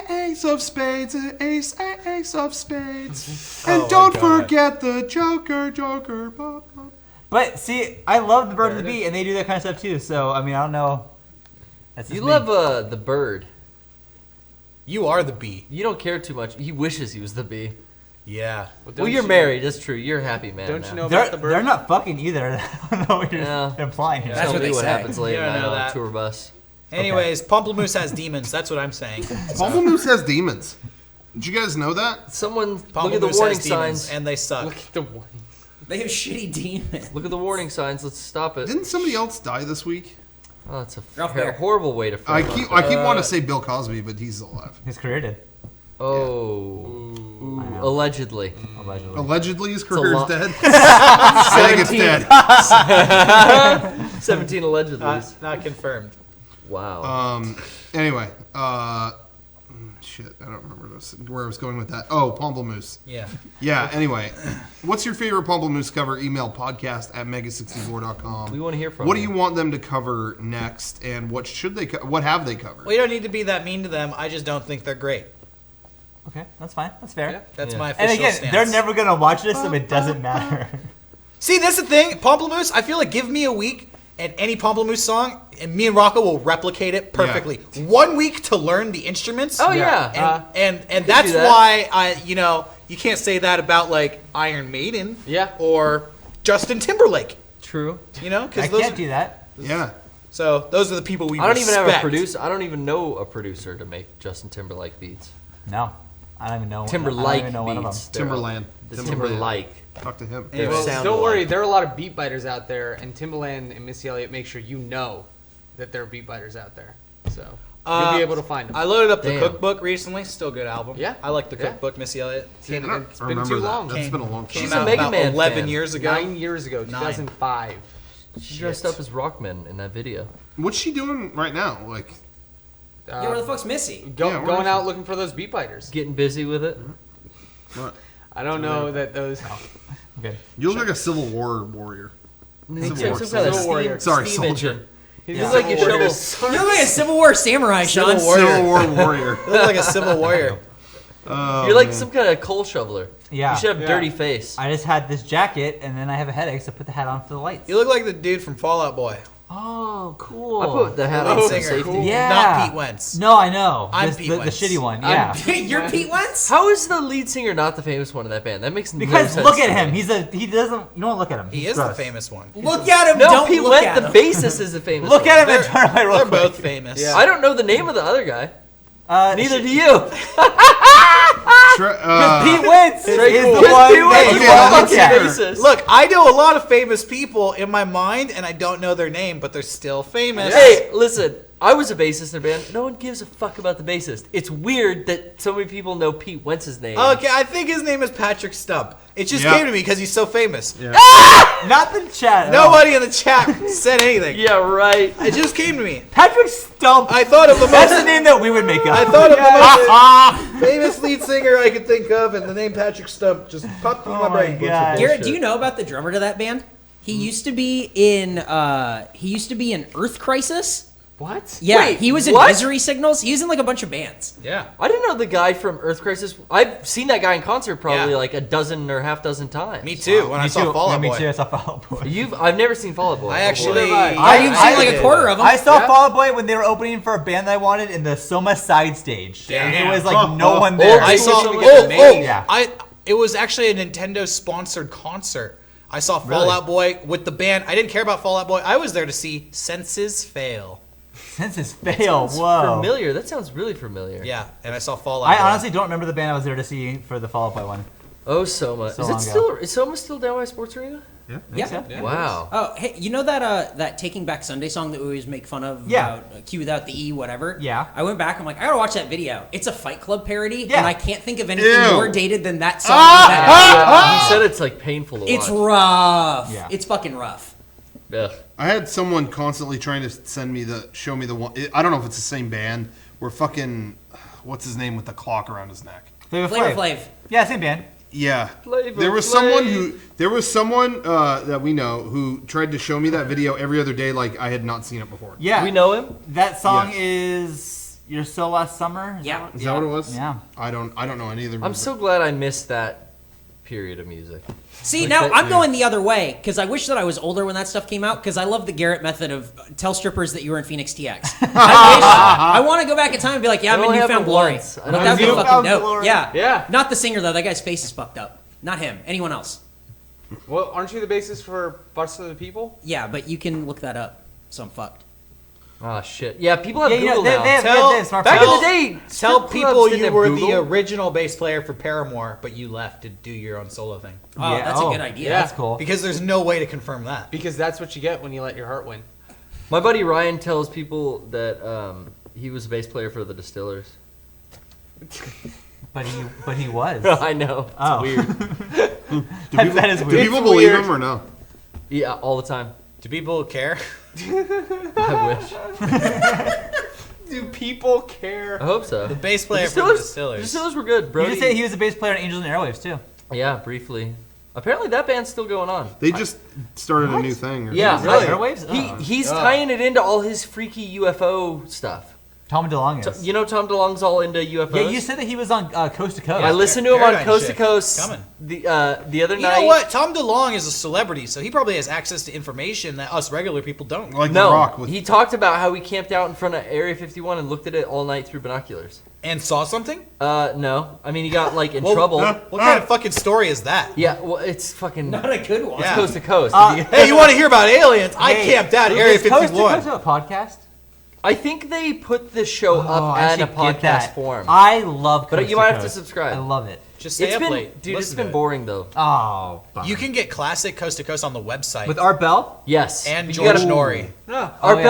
Speaker 3: ace of spades, the ace of spades, and
Speaker 5: Oh my
Speaker 3: don't
Speaker 5: God.
Speaker 3: forget the Joker. Ba, ba.
Speaker 2: But see, I love the bird and the bee, and they do that kind of stuff too. So I mean, I don't know. That's just
Speaker 1: You
Speaker 2: me.
Speaker 1: love the bird.
Speaker 5: You are the bee.
Speaker 1: You don't care too much. He wishes he was the bee.
Speaker 5: Yeah.
Speaker 1: Well, you're married. That's true. You're a happy man.
Speaker 6: Don't
Speaker 1: now.
Speaker 6: you know
Speaker 2: They're,
Speaker 6: about the bird?
Speaker 2: they're not fucking either. I don't know what you're
Speaker 1: Yeah.
Speaker 2: implying here.
Speaker 4: That's
Speaker 1: Tell
Speaker 4: what
Speaker 1: me
Speaker 4: they
Speaker 1: what
Speaker 4: say.
Speaker 1: happens late
Speaker 5: You
Speaker 1: at
Speaker 5: don't
Speaker 1: night
Speaker 5: know
Speaker 1: on a
Speaker 5: that.
Speaker 1: tour bus.
Speaker 5: Anyways, Pomplamoose has demons. That's what I'm saying.
Speaker 3: Pomplamoose has demons. Did you guys know that?
Speaker 1: Someone look at the
Speaker 5: Pomplamoose
Speaker 1: warning
Speaker 5: has demons,
Speaker 1: signs.
Speaker 5: and they suck.
Speaker 6: Look at the one.
Speaker 4: They have shitty demons.
Speaker 1: Look at the warning signs. Let's stop it.
Speaker 3: Didn't somebody else die this week?
Speaker 1: Oh, that's a
Speaker 4: Ralph Baer.
Speaker 1: horrible way to.
Speaker 3: I
Speaker 1: frame
Speaker 3: keep
Speaker 1: up.
Speaker 3: wanting to say Bill Cosby, but he's alive.
Speaker 2: His career did.
Speaker 1: Oh,
Speaker 2: I know.
Speaker 1: allegedly.
Speaker 2: Allegedly.
Speaker 3: Allegedly, his
Speaker 1: a
Speaker 3: career's
Speaker 1: lot.
Speaker 3: dead. I think it's dead.
Speaker 1: 17 allegedly.
Speaker 5: Not confirmed.
Speaker 1: Wow.
Speaker 3: Anyway, shit, I don't remember where I was going with that. Oh, Pomplamoose.
Speaker 5: Yeah.
Speaker 3: Yeah. Anyway, what's your favorite Pomplamoose cover? Email podcast@mega64.com.
Speaker 1: We wanna hear from
Speaker 3: What do
Speaker 1: you.
Speaker 3: you want them to cover next, and what should they? What have they covered?
Speaker 5: We don't need to be that mean to them. I just don't think they're great.
Speaker 2: Okay, that's fine. That's fair.
Speaker 6: Yeah.
Speaker 5: That's my
Speaker 2: And
Speaker 5: official
Speaker 2: again,
Speaker 5: stance.
Speaker 2: they're never gonna watch this, so it doesn't matter.
Speaker 5: See, that's the thing. Pomplamoose, I feel like give me a week and any Pomplamoose song, and me and Rocco will replicate it perfectly. 1 week to learn the instruments.
Speaker 1: Oh yeah.
Speaker 5: And that's
Speaker 1: do that.
Speaker 5: why you can't say that about like Iron Maiden.
Speaker 6: Yeah.
Speaker 5: Or Justin Timberlake.
Speaker 1: True.
Speaker 5: Because
Speaker 2: I can't do that.
Speaker 3: Yeah.
Speaker 5: So those are the people we
Speaker 1: I don't even have a
Speaker 5: respect.
Speaker 1: producer. I don't even know a producer to make Justin Timberlake beats.
Speaker 2: No, I don't even know. I don't
Speaker 1: Timberlake
Speaker 2: even know one of them.
Speaker 1: beats.
Speaker 3: Timberland.
Speaker 1: The Timberlake.
Speaker 3: Talk to him.
Speaker 1: They
Speaker 6: Well,
Speaker 1: sound
Speaker 6: don't worry,
Speaker 1: alike.
Speaker 6: there are a lot of beat biters out there, and Timbaland and Missy Elliott make sure you know that there are beat biters out there. So you'll be able to find them.
Speaker 5: I loaded up the
Speaker 1: Damn.
Speaker 5: cookbook recently. Still a good album.
Speaker 6: Yeah.
Speaker 5: I like the
Speaker 6: Yeah.
Speaker 5: cookbook, Missy Elliott.
Speaker 3: I don't
Speaker 6: It's been
Speaker 3: remember
Speaker 6: too
Speaker 3: that.
Speaker 6: long.
Speaker 3: That's been a long time.
Speaker 5: Came
Speaker 1: She's a
Speaker 5: out
Speaker 1: Mega
Speaker 5: about
Speaker 1: Man
Speaker 5: 11
Speaker 1: fan.
Speaker 5: years ago.
Speaker 6: 9 years ago, 2005.
Speaker 1: She dressed up as Rockman in that video.
Speaker 3: What's she doing right now? Like,
Speaker 4: Yeah, where the fuck's Missy?
Speaker 3: Yeah, where
Speaker 6: Going
Speaker 3: is
Speaker 6: out looking for those beat biters.
Speaker 1: Getting busy with it.
Speaker 3: what?
Speaker 6: I don't know that those.
Speaker 2: Okay.
Speaker 3: You look like a Civil War warrior.
Speaker 1: Some
Speaker 3: War.
Speaker 1: kind of
Speaker 6: Civil Warrior.
Speaker 3: Sorry,
Speaker 1: steam
Speaker 3: soldier.
Speaker 1: engine. You
Speaker 2: Yeah.
Speaker 1: look like you
Speaker 6: Civil Warrior.
Speaker 1: shovel.
Speaker 4: You look like a Civil War samurai, Sean.
Speaker 3: Civil War warrior.
Speaker 5: You look like a civil warrior.
Speaker 3: Oh,
Speaker 1: You're like
Speaker 3: man.
Speaker 1: some kind of coal shoveler.
Speaker 2: Yeah.
Speaker 1: You should have
Speaker 6: Yeah.
Speaker 1: dirty face.
Speaker 2: I just had this jacket, and then I have a headache, so I put the hat on for the lights.
Speaker 5: You look like the dude from Fallout Boy.
Speaker 2: Oh, cool.
Speaker 1: I put the hat
Speaker 5: Lead
Speaker 1: on for
Speaker 5: singer.
Speaker 1: safety.
Speaker 5: Cool.
Speaker 2: Yeah.
Speaker 5: Not Pete Wentz.
Speaker 2: No, I know.
Speaker 5: I'm
Speaker 2: This-
Speaker 5: Pete
Speaker 2: the
Speaker 5: Wentz.
Speaker 2: shitty one. Yeah.
Speaker 4: You're Pete Wentz?
Speaker 1: How is the lead singer not the famous one in that band? That makes no
Speaker 2: Because
Speaker 1: sense.
Speaker 2: look at
Speaker 1: to
Speaker 2: him.
Speaker 1: me.
Speaker 2: He doesn't. You don't look at him.
Speaker 5: He
Speaker 2: He's
Speaker 5: is the
Speaker 2: gross.
Speaker 5: famous one.
Speaker 4: Look at him.
Speaker 1: No,
Speaker 4: don't
Speaker 1: Pete
Speaker 4: look
Speaker 1: Went,
Speaker 4: at
Speaker 1: the
Speaker 4: him.
Speaker 1: bassist, is the famous
Speaker 2: Look
Speaker 1: one.
Speaker 2: at him and turn away real
Speaker 5: They're
Speaker 2: quick.
Speaker 5: both famous.
Speaker 6: Yeah.
Speaker 1: I don't know the name of the other guy. Neither do you.
Speaker 2: Pete Wentz is
Speaker 1: Very cool.
Speaker 2: the
Speaker 1: Just
Speaker 2: one
Speaker 1: Pete Wentz
Speaker 2: that
Speaker 1: is
Speaker 2: you
Speaker 1: the
Speaker 2: want to
Speaker 1: fucking
Speaker 2: look at.
Speaker 1: bassist.
Speaker 5: Look, I know a lot of famous people in my mind, and I don't know their name, but they're still famous.
Speaker 1: Hey, listen. I was a bassist in a band. No one gives a fuck about the bassist. It's weird that so many people know Pete Wentz's name.
Speaker 5: Okay, I think his name is Patrick Stump. It just
Speaker 3: Yeah.
Speaker 5: came to me because he's so famous.
Speaker 2: Not the chat. at all.
Speaker 5: Nobody in the chat said anything.
Speaker 1: Yeah, right.
Speaker 5: It just came to me.
Speaker 2: Patrick Stump.
Speaker 5: I thought of the
Speaker 2: That's the
Speaker 5: most,
Speaker 2: name that we would make up.
Speaker 5: I thought of the most famous lead singer I could think of, and the name Patrick Stump just popped in
Speaker 2: Oh
Speaker 5: my
Speaker 2: my
Speaker 5: brain.
Speaker 2: God.
Speaker 4: Garrett, do you know about the drummer to that band? He used to be in Earth Crisis.
Speaker 1: What?
Speaker 4: Yeah,
Speaker 1: Wait,
Speaker 4: he was in
Speaker 1: what?
Speaker 4: Misery Signals. He was in like a bunch of bands.
Speaker 5: Yeah.
Speaker 1: I didn't know the guy from Earth Crisis. I've seen that guy in concert probably
Speaker 5: Yeah.
Speaker 1: like a dozen or half dozen times.
Speaker 5: Me too, when I saw Fall Out
Speaker 2: Me
Speaker 5: Boy.
Speaker 2: too. I saw Fall Out Boy.
Speaker 1: I've never seen Fall Out Boy.
Speaker 5: I
Speaker 1: before.
Speaker 5: actually...
Speaker 4: You've seen like a quarter of them.
Speaker 2: I saw
Speaker 1: Yeah.
Speaker 2: Fall Out Boy when they were opening for a band that I wanted in the Soma side stage. And it was like
Speaker 3: Damn.
Speaker 2: no one
Speaker 1: Oh,
Speaker 2: there.
Speaker 5: I saw.
Speaker 1: Something
Speaker 2: Yeah.
Speaker 5: It was actually a Nintendo sponsored concert. I saw Fall
Speaker 1: Really?
Speaker 5: Out Boy with the band. I didn't care about Fall Out Boy. I was there to see Senses Fail.
Speaker 2: Senses fail.
Speaker 1: Sounds
Speaker 2: Whoa.
Speaker 1: familiar. That sounds really familiar.
Speaker 5: Yeah, and I saw Fall Out
Speaker 2: I
Speaker 5: Boy.
Speaker 2: honestly don't remember the band I was there to see for the Fall Out Boy one.
Speaker 1: Oh, Soma.
Speaker 2: So
Speaker 1: Is
Speaker 2: long
Speaker 1: it
Speaker 2: ago.
Speaker 1: still? Is Soma still down by Sports Arena?
Speaker 4: Yeah.
Speaker 1: Wow.
Speaker 4: Oh, hey, you know that Taking Back Sunday song that we always make fun of?
Speaker 2: Yeah.
Speaker 4: About, Q without the E, whatever.
Speaker 2: Yeah.
Speaker 4: I went back. I'm like, I gotta watch that video. It's a Fight Club parody,
Speaker 2: Yeah.
Speaker 4: and I can't think of anything
Speaker 3: Ew.
Speaker 4: more dated than that song. that
Speaker 1: He said it's like painful to
Speaker 4: it's
Speaker 1: watch.
Speaker 4: rough.
Speaker 2: Yeah.
Speaker 4: It's fucking rough.
Speaker 1: Ugh.
Speaker 3: I had someone constantly trying to show me the one. I don't know if it's the same band. Where fucking, what's his name with the clock around his neck?
Speaker 2: Flavor
Speaker 4: Flavor
Speaker 2: Flav.
Speaker 4: Flav.
Speaker 2: Yeah, same band.
Speaker 3: Yeah,
Speaker 1: Flavor
Speaker 3: there was
Speaker 1: Flav.
Speaker 3: someone that we know who tried to show me that video every other day, like I had not seen it before.
Speaker 2: Yeah.
Speaker 1: We know him.
Speaker 2: That song
Speaker 3: Yes.
Speaker 2: is You're So Last Summer? Is
Speaker 4: Yeah.
Speaker 2: that
Speaker 3: Is that what it was?
Speaker 2: Yeah.
Speaker 3: I don't know any of the.
Speaker 1: I'm so glad I missed that period of music.
Speaker 4: See,
Speaker 1: Like
Speaker 4: now
Speaker 1: that-
Speaker 4: I'm going the other way because I wish that I was older when that stuff came out because I love the Garrett method of tell strippers that you were in Phoenix TX. I want to go back in time and be like, yeah, I'm
Speaker 1: It
Speaker 4: in
Speaker 1: only
Speaker 4: Newfound
Speaker 1: happened
Speaker 4: Glory.
Speaker 1: once. I
Speaker 4: Like,
Speaker 1: don't
Speaker 4: that'd be
Speaker 1: know.
Speaker 4: fucking
Speaker 2: Newfound
Speaker 4: dope.
Speaker 2: Glory.
Speaker 4: Yeah.
Speaker 6: Yeah.
Speaker 4: Not the singer, though. That guy's face is fucked up. Not him. Anyone else.
Speaker 6: Well, aren't you the bassist for Bust of the People?
Speaker 4: Yeah, but you can look that up. So I'm fucked.
Speaker 1: Oh shit. Yeah, people have
Speaker 2: Yeah, you know,
Speaker 1: Google
Speaker 2: they
Speaker 1: now.
Speaker 2: have
Speaker 5: Tell-
Speaker 2: smartphones.
Speaker 1: Back
Speaker 5: Tell-
Speaker 1: in the day,
Speaker 5: Tell
Speaker 1: strip
Speaker 5: people
Speaker 1: clubs didn't
Speaker 5: you
Speaker 1: have
Speaker 5: were the
Speaker 1: Google.
Speaker 5: original bass player for Paramore, but you left to do your own solo thing.
Speaker 4: Oh,
Speaker 2: Yeah,
Speaker 4: that's a good idea.
Speaker 2: That's cool.
Speaker 5: Because there's no way to confirm that.
Speaker 6: Because that's what you get when you let your heart win.
Speaker 1: My buddy Ryan tells people that he was a bass player for the Distillers.
Speaker 2: But he was.
Speaker 1: I know. It's
Speaker 2: Oh.
Speaker 1: weird.
Speaker 2: That is
Speaker 3: Do
Speaker 2: weird.
Speaker 3: people believe him or no?
Speaker 1: Yeah, all the time.
Speaker 5: Do people care?
Speaker 1: I wish.
Speaker 6: Do people care?
Speaker 1: I hope so.
Speaker 5: The bass player for the
Speaker 1: The
Speaker 5: Distillers.
Speaker 1: Distillers were good, bro.
Speaker 2: You just say he was a bass player in Angels and Airwaves too.
Speaker 1: Yeah, briefly. Apparently that band's still going on.
Speaker 3: They just started a new thing. Or
Speaker 1: Yeah,
Speaker 3: something.
Speaker 2: Airwaves?
Speaker 1: He's tying it into all his freaky UFO stuff.
Speaker 2: Tom DeLonge is.
Speaker 1: You know Tom DeLonge's all into UFOs.
Speaker 2: Yeah, you said that he was on Coast to Coast.
Speaker 1: I listened to him on
Speaker 5: Paradigm
Speaker 1: Coast to
Speaker 5: shift.
Speaker 1: Coast
Speaker 5: Coming.
Speaker 1: the other
Speaker 5: You
Speaker 1: night.
Speaker 5: know what? Tom DeLonge is a celebrity, so he probably has access to information that us regular people don't.
Speaker 3: Like
Speaker 1: No,
Speaker 3: The Rock with
Speaker 1: he talked about how he camped out in front of Area 51 and looked at it all night through binoculars.
Speaker 5: And saw something?
Speaker 1: No. I mean, he got like in
Speaker 5: Well,
Speaker 1: trouble.
Speaker 5: What kind of fucking story is that?
Speaker 1: Yeah, well, it's fucking
Speaker 4: Not a good one.
Speaker 5: Yeah.
Speaker 1: Coast to Coast.
Speaker 5: Hey, you want to hear about aliens? I camped out at Area
Speaker 2: Is Coast to
Speaker 5: 51.
Speaker 2: Coast a podcast?
Speaker 1: I think they put the show up
Speaker 2: I
Speaker 1: in a
Speaker 2: should get
Speaker 1: podcast
Speaker 2: that.
Speaker 1: form.
Speaker 2: I love Coast
Speaker 1: But you might have to
Speaker 2: Coast.
Speaker 1: subscribe.
Speaker 2: I love it.
Speaker 5: Just stay
Speaker 1: It's
Speaker 5: up
Speaker 1: been,
Speaker 5: late.
Speaker 1: dude, it's
Speaker 5: Listen to
Speaker 1: been
Speaker 5: it.
Speaker 1: boring though.
Speaker 2: Oh, bummer.
Speaker 5: You can get classic Coast to Coast on the website.
Speaker 2: with Art Bell.
Speaker 1: Yes,
Speaker 5: and
Speaker 1: but you
Speaker 5: George
Speaker 1: gotta-
Speaker 5: Norrie.
Speaker 1: Art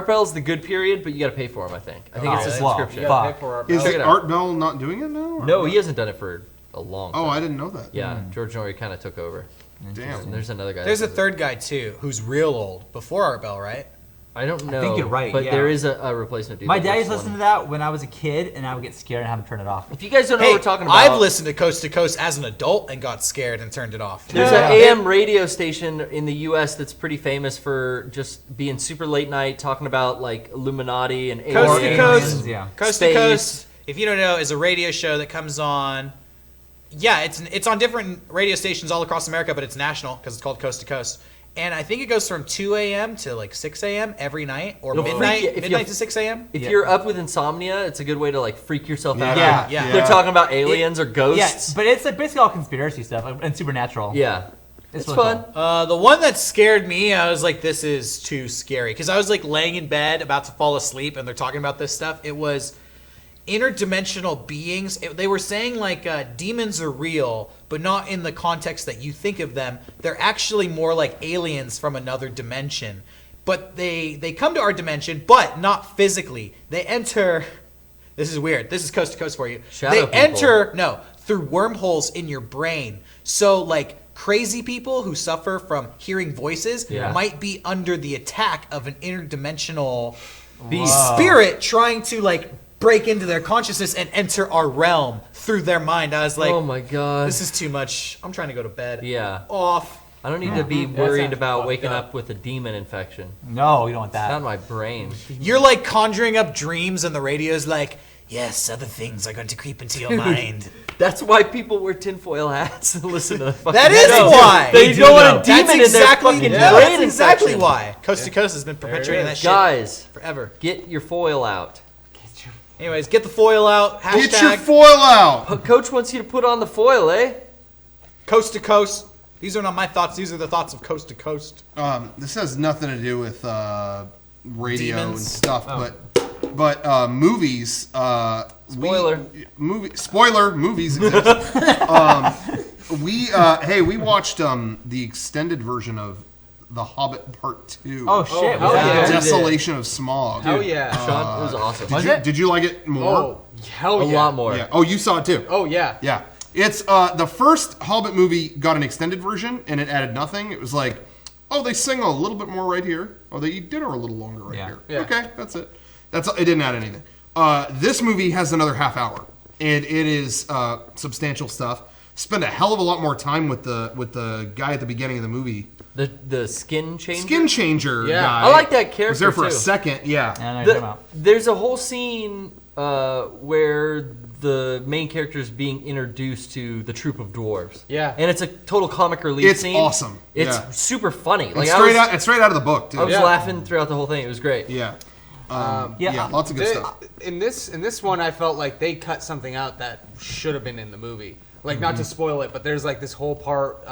Speaker 1: Bell's the good period, but you got to pay for him. I think it's a
Speaker 2: really?
Speaker 1: subscription.
Speaker 2: Wow.
Speaker 6: Yeah, pay for our-
Speaker 3: Is
Speaker 1: Check it out.
Speaker 3: Art Bell not doing it now? or
Speaker 1: No,
Speaker 3: what?
Speaker 1: he hasn't done it for a long time.
Speaker 3: Oh, I didn't know that.
Speaker 1: Yeah, George Norrie kind of took over. And
Speaker 3: Damn.
Speaker 1: there's another guy.
Speaker 5: There's
Speaker 1: that
Speaker 5: a
Speaker 1: does
Speaker 5: third guy too, who's real old, before Art Bell, right?
Speaker 1: it. I don't know.
Speaker 2: you're right,
Speaker 1: but
Speaker 2: yeah.
Speaker 1: there is a replacement. Dude
Speaker 2: My
Speaker 1: that
Speaker 2: dad
Speaker 1: works
Speaker 2: used to
Speaker 1: one.
Speaker 2: listen to that when I was a kid, and I would get scared and have him turn it off.
Speaker 1: If you guys don't know
Speaker 5: Hey,
Speaker 1: what we're talking about,
Speaker 5: I've listened to Coast as an adult and got scared and turned it off.
Speaker 1: There's
Speaker 2: Yeah.
Speaker 1: an AM radio station in the U.S. that's pretty famous for just being super late night, talking about like Illuminati and
Speaker 5: Coast to
Speaker 1: aliens.
Speaker 5: Coast.
Speaker 2: Yeah.
Speaker 5: Coast
Speaker 1: Space.
Speaker 5: to Coast, if you don't know, is a radio show that comes on. Yeah, it's on different radio stations all across America, but it's national because it's called Coast to Coast. And I think it goes from 2 a.m. to like 6 a.m. every night, or
Speaker 1: It'll freak
Speaker 5: midnight,
Speaker 1: you if
Speaker 5: midnight
Speaker 1: you-
Speaker 5: to 6 a.m.
Speaker 1: If
Speaker 2: Yeah.
Speaker 1: you're up with insomnia, it's a good way to like freak yourself out.
Speaker 2: Yeah.
Speaker 5: Yeah.
Speaker 1: They're talking about aliens or ghosts.
Speaker 2: Yeah, but it's like basically all conspiracy stuff and supernatural.
Speaker 1: Yeah. It's
Speaker 2: really
Speaker 1: fun.
Speaker 2: cool.
Speaker 5: The one that scared me, I was like, this is too scary. Because I was like laying in bed about to fall asleep and they're talking about this stuff. It was interdimensional beings. They were saying like demons are real, but not in the context that you think of them. They're actually more like aliens from another dimension. But they come to our dimension, but not physically. They enter... This is weird. This is Coast to Coast for you.
Speaker 1: Shadow
Speaker 5: they
Speaker 1: people.
Speaker 5: enter through wormholes in your brain. So like crazy people who suffer from hearing voices
Speaker 1: Yeah.
Speaker 5: might be under the attack of an interdimensional
Speaker 1: Beast.
Speaker 5: spirit trying to like break into their consciousness and enter our realm through their mind. I was like,
Speaker 1: Oh my god.
Speaker 5: this is too much. I'm trying to go to bed.
Speaker 1: Yeah.
Speaker 5: Off.
Speaker 1: I don't need to be
Speaker 6: That
Speaker 1: worried
Speaker 6: sounds
Speaker 1: about
Speaker 6: fucked
Speaker 1: waking
Speaker 6: up.
Speaker 1: up with a demon infection.
Speaker 2: No, you don't want
Speaker 1: Not
Speaker 2: that.
Speaker 1: in my brain.
Speaker 5: You're like conjuring up dreams and the radio's like, yes, other things are going to creep into your mind.
Speaker 1: That's why people wear tinfoil hats and listen to the fucking
Speaker 5: That is
Speaker 1: show.
Speaker 5: why.
Speaker 1: They don't want a demon
Speaker 5: That's
Speaker 1: in their
Speaker 5: exactly,
Speaker 1: fucking
Speaker 5: yeah,
Speaker 1: brain
Speaker 5: that's exactly
Speaker 1: infection.
Speaker 5: why. Coast to Coast has been perpetuating that shit
Speaker 1: Guys,
Speaker 5: forever.
Speaker 1: get your foil out.
Speaker 5: Anyways, get the foil out.
Speaker 3: Get your
Speaker 5: Hashtag
Speaker 3: foil out.
Speaker 1: Coach wants you to put on the foil, eh?
Speaker 5: Coast to Coast. These are not my thoughts. These are the thoughts of Coast to Coast.
Speaker 3: This has nothing to do with radio and
Speaker 5: Demons.
Speaker 3: stuff, but movies.
Speaker 1: Spoiler.
Speaker 3: Spoiler. Movies exist. We watched the extended version of The Hobbit Part 2.
Speaker 2: Oh shit!
Speaker 6: hell
Speaker 2: was that
Speaker 6: yeah.
Speaker 2: good?
Speaker 3: Desolation of Smog.
Speaker 6: Hell yeah.
Speaker 1: Sean, it was awesome.
Speaker 2: Was it?
Speaker 3: Did you like it more?
Speaker 6: Oh, hell
Speaker 1: A
Speaker 6: yeah.
Speaker 1: lot more.
Speaker 3: Yeah. Oh, you saw it too.
Speaker 6: Oh yeah.
Speaker 3: Yeah. It's the first Hobbit movie got an extended version, and it added nothing. It was like, oh, they sing a little bit more right here. Oh, they eat dinner a little longer right
Speaker 2: Yeah.
Speaker 3: here.
Speaker 6: Yeah.
Speaker 3: Okay, that's it. It didn't add anything. This movie has another half hour, and it is substantial stuff. Spend a hell of a lot more time with the guy at the beginning of the movie.
Speaker 1: The skin changer.
Speaker 3: Skin changer
Speaker 6: Yeah.
Speaker 3: guy.
Speaker 1: I like that character
Speaker 3: Was there for a
Speaker 1: too.
Speaker 3: second, yeah.
Speaker 2: I know what you're talking about.
Speaker 1: There's a whole scene where the main character is being introduced to the troop of dwarves.
Speaker 6: Yeah.
Speaker 1: And it's a total comic relief
Speaker 3: It's
Speaker 1: scene.
Speaker 3: awesome.
Speaker 1: It's
Speaker 3: Yeah.
Speaker 1: super funny.
Speaker 3: It's
Speaker 1: Like
Speaker 3: it's straight out of the book, too.
Speaker 1: I was
Speaker 6: Yeah.
Speaker 1: laughing throughout the whole thing. It was great.
Speaker 3: Yeah.
Speaker 2: Yeah.
Speaker 3: Lots of good stuff.
Speaker 6: In this one, I felt like they cut something out that should have been in the movie. Like, not to spoil it, but there's like this whole part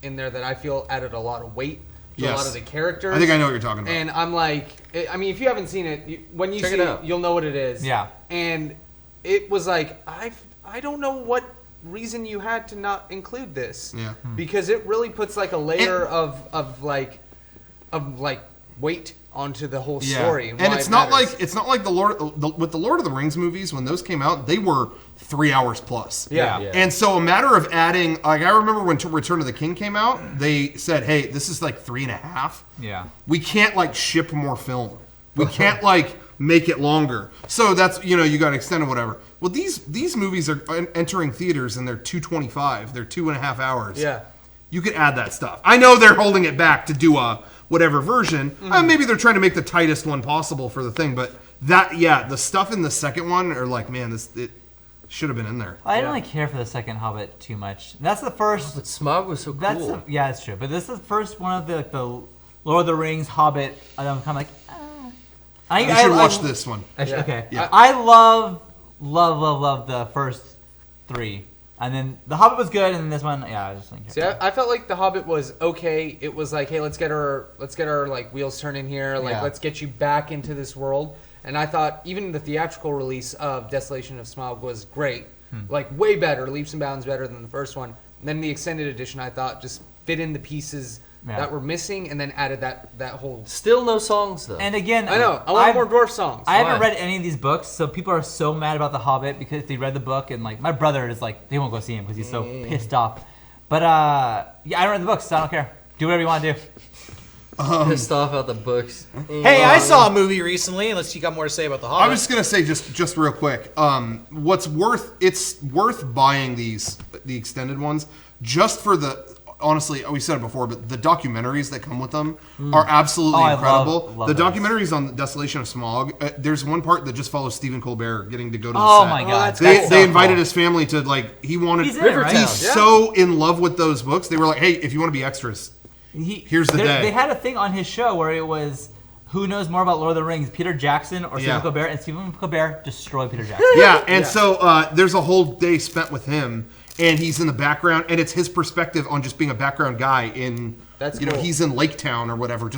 Speaker 6: in there that I feel added a lot of weight to a
Speaker 3: Yes.
Speaker 6: lot of the characters.
Speaker 3: I think I know what you're talking about.
Speaker 6: And I'm like, I mean, if you haven't seen it, when you
Speaker 1: Check
Speaker 6: see
Speaker 1: it
Speaker 6: it,
Speaker 1: out.
Speaker 6: you'll know what it is.
Speaker 2: Yeah.
Speaker 6: And it was like, I don't know what reason you had to not include this.
Speaker 3: Yeah.
Speaker 6: Because it really puts like a layer of weight onto the whole story.
Speaker 3: And
Speaker 6: why
Speaker 3: it's
Speaker 6: it
Speaker 3: not
Speaker 6: matters.
Speaker 3: like with the Lord of the Rings movies, when those came out, they were 3 hours plus.
Speaker 6: Yeah.
Speaker 1: Yeah.
Speaker 3: And so a matter of adding, like I remember when Return of the King came out, they said, "Hey, this is like 3.5.
Speaker 2: Yeah.
Speaker 3: We can't like ship more film. We can't like make it longer. So that's you got to extend or whatever. Well, these movies are entering theaters and they're 2:25. They're 2.5 hours.
Speaker 6: Yeah.
Speaker 3: You could add that stuff. I know they're holding it back to do a whatever version. Maybe they're trying to make the tightest one possible for the thing, but the stuff in the second one are like, man, it should have been in there.
Speaker 2: I didn't really care for the second Hobbit too much. That's the first.
Speaker 1: But Smaug was so cool.
Speaker 2: Yeah, it's true. But this is the first one of the Lord of the Rings Hobbit. I'm kind of like,
Speaker 3: You should watch this one.
Speaker 2: Okay.
Speaker 3: Yeah.
Speaker 2: I love the first 3. And then The Hobbit was good, and this one, I just think.
Speaker 6: See, I felt like The Hobbit was okay. It was like, hey, let's get our like wheels turning here. Like, let's get you back into this world. And I thought even the theatrical release of Desolation of Smaug was great. Like, way better, leaps and bounds better than the first one. And then the extended edition, I thought, just fit in the pieces that were missing, and then added that whole.
Speaker 1: Still no songs though.
Speaker 2: And again,
Speaker 6: I know. I want more dwarf songs.
Speaker 2: I haven't read any of these books, so people are so mad about The Hobbit because they read the book, and like my brother is like, they won't go see him because he's so pissed off. But I don't read the books, so I don't care. Do whatever you want to do.
Speaker 1: Pissed off about the books.
Speaker 5: Hey, I saw a movie recently, unless you got more to say about The Hobbit.
Speaker 3: I was gonna say just real quick. It's worth buying the extended ones just for the. Honestly, we said it before, but the documentaries that come with them are absolutely incredible.
Speaker 2: Love
Speaker 3: the
Speaker 2: those.
Speaker 3: documentaries on the Desolation of Smaug, there's one part that just follows Stephen Colbert getting to go to the
Speaker 2: Oh
Speaker 3: set.
Speaker 2: my god.
Speaker 3: They invited his family to, like, he wanted.
Speaker 2: He's in it, right?
Speaker 3: He's so in love with those books. They were like, hey, if you want to be extras, here's the day.
Speaker 2: They had a thing on his show where it was who knows more about Lord of the Rings, Peter Jackson or Stephen Colbert, and Stephen Colbert destroyed Peter Jackson.
Speaker 3: Yeah, and so there's a whole day spent with him. And he's in the background, and it's his perspective on just being a background guy in,
Speaker 6: cool.
Speaker 3: He's in Lake Town or whatever,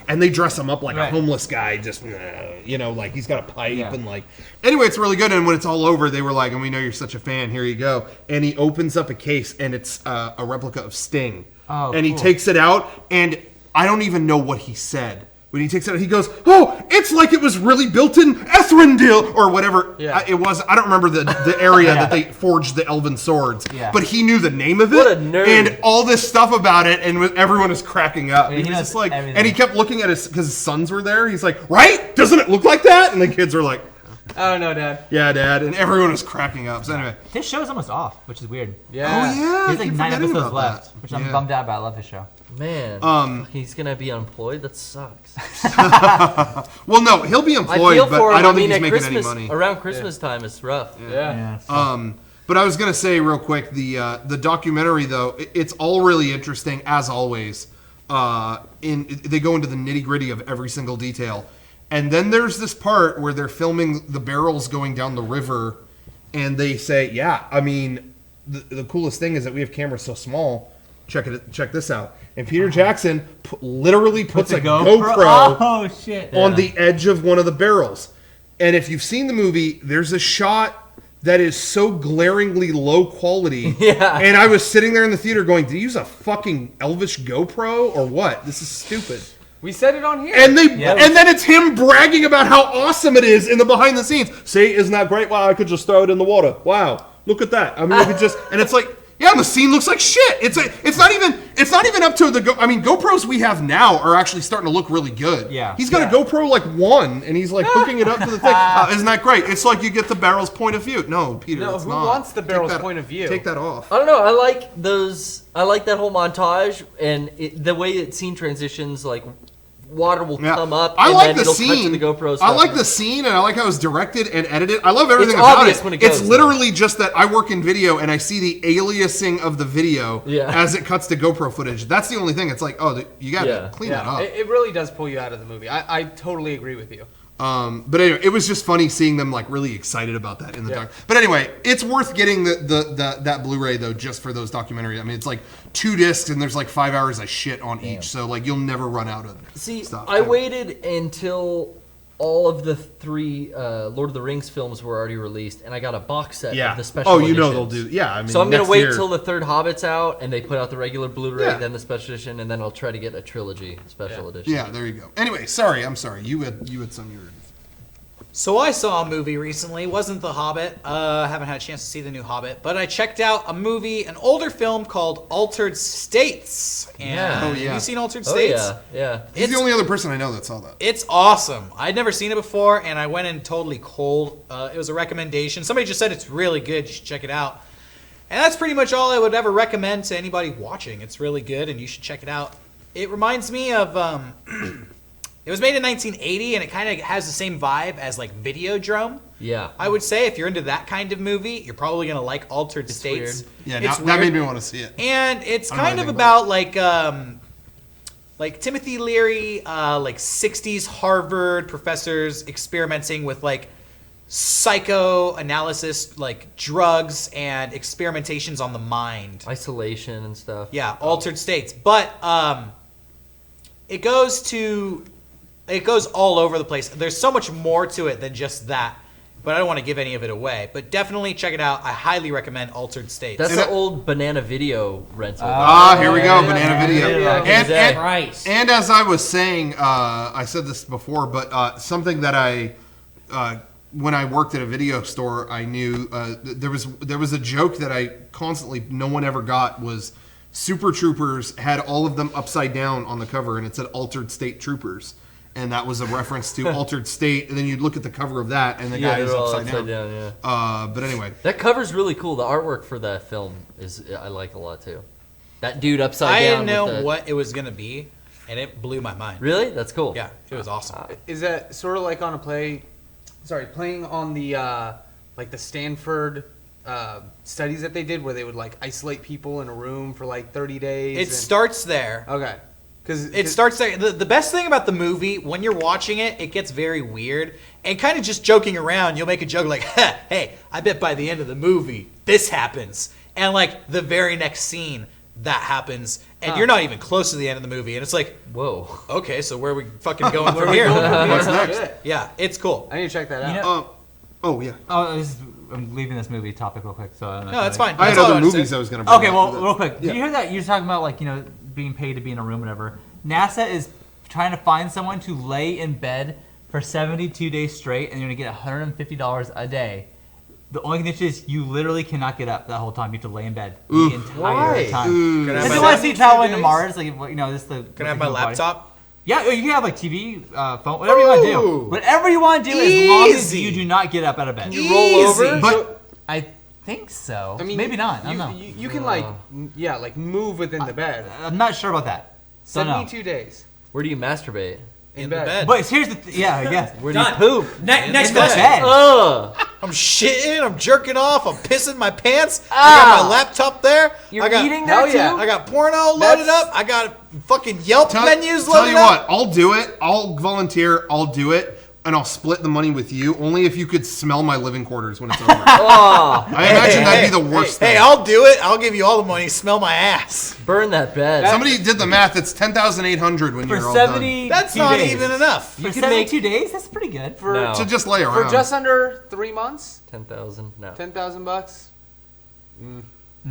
Speaker 3: and they dress him up like a homeless guy, just, like he's got a pipe and like. Anyway, it's really good, and when it's all over, they were like, and we know you're such a fan, here you go. And he opens up a case, and it's a replica of Sting.
Speaker 2: Oh,
Speaker 3: and he takes it out, and I don't even know what he said. When he takes it out, he goes, oh, it's like it was really built in Ethrindil, or whatever it was. I don't remember the area that they forged the elven swords. Yeah. But he knew the name of it.
Speaker 1: What a nerd.
Speaker 3: And all this stuff about it, and everyone is cracking up.
Speaker 2: Yeah,
Speaker 3: he was just like,
Speaker 2: everything.
Speaker 3: and he kept looking at because his sons were there. He's like, right? Doesn't it look like that? And the kids are like,
Speaker 6: I don't know, Dad.
Speaker 3: yeah, Dad. And everyone was cracking up. So anyway.
Speaker 2: His show's almost off, which is weird.
Speaker 6: Yeah.
Speaker 3: Oh, yeah.
Speaker 2: He has
Speaker 3: I
Speaker 2: like
Speaker 3: keep
Speaker 2: 9
Speaker 3: forgetting
Speaker 2: episodes
Speaker 3: about
Speaker 2: left,
Speaker 3: that.
Speaker 2: which I'm bummed out about. I love his show.
Speaker 1: Man, he's gonna be unemployed. That sucks.
Speaker 3: Well, no, he'll be
Speaker 1: I
Speaker 3: employed,
Speaker 1: feel
Speaker 3: but
Speaker 1: for him.
Speaker 3: I don't think
Speaker 1: mean,
Speaker 3: he's
Speaker 1: at
Speaker 3: making
Speaker 1: Christmas,
Speaker 3: any money.
Speaker 1: around Christmas time, it's rough.
Speaker 6: Yeah.
Speaker 3: But I was gonna say real quick, the documentary though, it's all really interesting as always. They go into the nitty gritty of every single detail, and then there's this part where they're filming the barrels going down the river, and they say, yeah, I mean, the coolest thing is that we have cameras so small. Check this out. And Peter Jackson literally puts a GoPro
Speaker 2: Oh shit!
Speaker 3: on the edge of one of the barrels. And if you've seen the movie, there's a shot that is so glaringly low quality.
Speaker 1: Yeah.
Speaker 3: And I was sitting there in the theater going, did you use a fucking Elvish GoPro or what? This is stupid.
Speaker 6: We said it on here.
Speaker 3: And then it's him bragging about how awesome it is in the behind the scenes. See, isn't that great? Wow, I could just throw it in the water. Wow, look at that. I mean, I could just, and it's like, yeah, and the scene looks like shit. It's not even up to the GoPros we have now are actually starting to look really good.
Speaker 2: Yeah.
Speaker 3: He's got a GoPro like 1, and he's like hooking it up to the thing. Isn't that great? It's like you get the barrel's point of view. No, Peter,
Speaker 6: No,
Speaker 3: it's
Speaker 6: who
Speaker 3: not.
Speaker 6: wants the barrel's
Speaker 3: Take that-
Speaker 6: point of view?
Speaker 3: Take that off.
Speaker 1: I don't know. I like those. I like that whole montage and the way that scene transitions. Like water will come up.
Speaker 3: I
Speaker 1: and
Speaker 3: like
Speaker 1: then
Speaker 3: the
Speaker 1: it'll cut to
Speaker 3: scene.
Speaker 1: the GoPro
Speaker 3: I
Speaker 1: stuff.
Speaker 3: like the scene, and I like how it's directed and edited. I love everything
Speaker 1: It's
Speaker 3: about
Speaker 1: obvious
Speaker 3: it.
Speaker 1: when it
Speaker 3: It's
Speaker 1: goes,
Speaker 3: literally just that I work in video, and I see the aliasing of the video as it cuts to GoPro footage. That's the only thing. It's like, oh, you got to clean that up.
Speaker 6: It really does pull you out of the movie. I totally agree with you.
Speaker 3: But anyway, it was just funny seeing them like really excited about that in the doc. But anyway, it's worth getting that Blu-ray though, just for those documentaries. I mean, it's like 2 discs and there's like 5 hours of shit on each, so like you'll never run out of stuff.
Speaker 1: I waited until all of the 3 Lord of the Rings films were already released, and I got a box set of the special editions.
Speaker 3: They'll do. Yeah, I mean,
Speaker 1: so I'm gonna
Speaker 3: next
Speaker 1: wait
Speaker 3: year.
Speaker 1: till the 3rd Hobbit's out, and they put out the regular Blu-ray,
Speaker 3: Yeah.
Speaker 1: then the special edition, and then I'll try to get a trilogy special edition.
Speaker 3: Yeah, there you go. Anyway, I'm sorry. You had some you were.
Speaker 5: So I saw a movie recently. Wasn't The Hobbit. Haven't had a chance to see the new Hobbit, but I checked out a movie, an older film called Altered States. And have you seen Altered States?
Speaker 1: Yeah.
Speaker 3: He's the only other person I know that saw that.
Speaker 5: It's awesome. I'd never seen it before, and I went in totally cold. It was a recommendation. Somebody just said it's really good. You should check it out. And that's pretty much all I would ever recommend to anybody watching. It's really good, and you should check it out. It reminds me of It was made in 1980, and it kind of has the same vibe as like Videodrome.
Speaker 1: Yeah.
Speaker 5: I would say if you're into that kind of movie, you're probably gonna like Altered States.
Speaker 1: weird.
Speaker 3: Yeah,
Speaker 5: It's
Speaker 3: that
Speaker 5: weird.
Speaker 3: made me want to see it.
Speaker 5: And it's
Speaker 3: I don't know
Speaker 5: kind of
Speaker 3: anything
Speaker 5: about like Timothy Leary, like 60s Harvard professors experimenting with like psychoanalysis, like drugs and experimentations on the mind.
Speaker 1: Isolation and stuff.
Speaker 5: Yeah, Altered States. But it goes all over the place. There's so much more to it than just that. But I don't want to give any of it away. But definitely check it out. I highly recommend Altered States.
Speaker 1: That's the old Banana Video rental.
Speaker 3: Here we go, Banana Video.
Speaker 1: Yeah.
Speaker 4: Christ.
Speaker 3: And as I was saying, I said this before, but something that when I worked at a video store, I knew there was a joke that I constantly, no one ever got, was Super Troopers had all of them upside down on the cover, and it said Altered State Troopers. And that was a reference to Altered State, and then you'd look at the cover of that, and the guy is
Speaker 1: they're all
Speaker 3: upside down.
Speaker 1: yeah.
Speaker 3: But anyway,
Speaker 1: That cover's really cool. The artwork for that film I like a lot too. That dude upside down.
Speaker 5: I didn't know
Speaker 1: with the,
Speaker 5: what it was going to be, and it blew my mind.
Speaker 1: Really? That's cool.
Speaker 5: Yeah, it was awesome.
Speaker 6: Is that sort of like on a playing on the like the Stanford studies that they did, where they would like isolate people in a room for like 30 days?
Speaker 5: It starts there.
Speaker 6: Okay.
Speaker 5: It starts there. The best thing about the movie, when you're watching it, it gets very weird. And kind of just joking around, you'll make a joke like, hey, I bet by the end of the movie, this happens. And like the very next scene, that happens. And you're not even close to the end of the movie. And it's like,
Speaker 1: Whoa.
Speaker 5: okay, so where are we fucking going from here?
Speaker 3: what's next?
Speaker 5: Yeah, it's cool.
Speaker 6: I need to check that out.
Speaker 2: You know,
Speaker 3: Oh yeah,
Speaker 2: I'm leaving this movie topic real quick, so I don't know.
Speaker 5: No, that's fine.
Speaker 3: I had
Speaker 5: That's all
Speaker 3: other
Speaker 5: wanted to
Speaker 3: movies
Speaker 5: say.
Speaker 3: I was going to bring
Speaker 2: Okay,
Speaker 3: up.
Speaker 2: well, real quick.
Speaker 3: Yeah.
Speaker 2: Did you hear that? You're talking about like being paid to be in a room, or whatever. NASA is trying to find someone to lay in bed for 72 days straight, and you're gonna get $150 a day. The only condition is you literally cannot get up that whole time. You have to lay in bed the entire
Speaker 1: Why?
Speaker 2: time.
Speaker 5: Can I
Speaker 2: If
Speaker 5: have
Speaker 2: you
Speaker 5: my
Speaker 2: want to see
Speaker 6: 72
Speaker 2: traveling to
Speaker 6: days?
Speaker 2: Mars, like this the.
Speaker 5: Can I have my laptop?
Speaker 2: Yeah, you can have like TV, phone, whatever you want to do.
Speaker 5: Ooh.
Speaker 2: Whatever you want to do, as long as
Speaker 5: Easy.
Speaker 2: you do not get up out of bed.
Speaker 1: You roll over?
Speaker 3: But
Speaker 2: I think so.
Speaker 6: I mean,
Speaker 2: maybe not. I don't know.
Speaker 6: You can like move within the bed.
Speaker 2: I'm not sure about that. Don't know.
Speaker 6: 72 days
Speaker 1: Where do you masturbate?
Speaker 5: In the bed.
Speaker 2: But here's the yeah, I guess.
Speaker 1: Where do you
Speaker 4: Done.
Speaker 1: poop?
Speaker 4: Next
Speaker 2: In the
Speaker 4: question.
Speaker 2: bed.
Speaker 1: Ugh.
Speaker 5: I'm shitting, I'm jerking off, I'm pissing my pants. I got my laptop there.
Speaker 1: You're
Speaker 5: I got,
Speaker 1: eating
Speaker 6: Hell
Speaker 1: that
Speaker 6: yeah.
Speaker 1: too?
Speaker 5: I got porno loaded up. I got fucking Yelp menus
Speaker 3: tell
Speaker 5: loaded
Speaker 3: you
Speaker 5: up.
Speaker 3: what, I'll do it. I'll volunteer. I'll do it, and I'll split the money with you. Only if you could smell my living quarters when it's over.
Speaker 1: Oh,
Speaker 3: I imagine that'd be the worst
Speaker 5: Hey,
Speaker 3: thing.
Speaker 5: I'll do it. I'll give you all the money. Smell my ass.
Speaker 1: burn that bed.
Speaker 3: Somebody did the math. It's 10,800 when
Speaker 2: For
Speaker 3: you're all done.
Speaker 2: 70
Speaker 5: That's not even enough.
Speaker 2: For
Speaker 1: can make-
Speaker 2: 72 days? That's pretty good.
Speaker 1: No.
Speaker 3: To just lay
Speaker 6: for
Speaker 3: around.
Speaker 6: just under 3 months.
Speaker 1: 10,000. No.
Speaker 6: $10,000.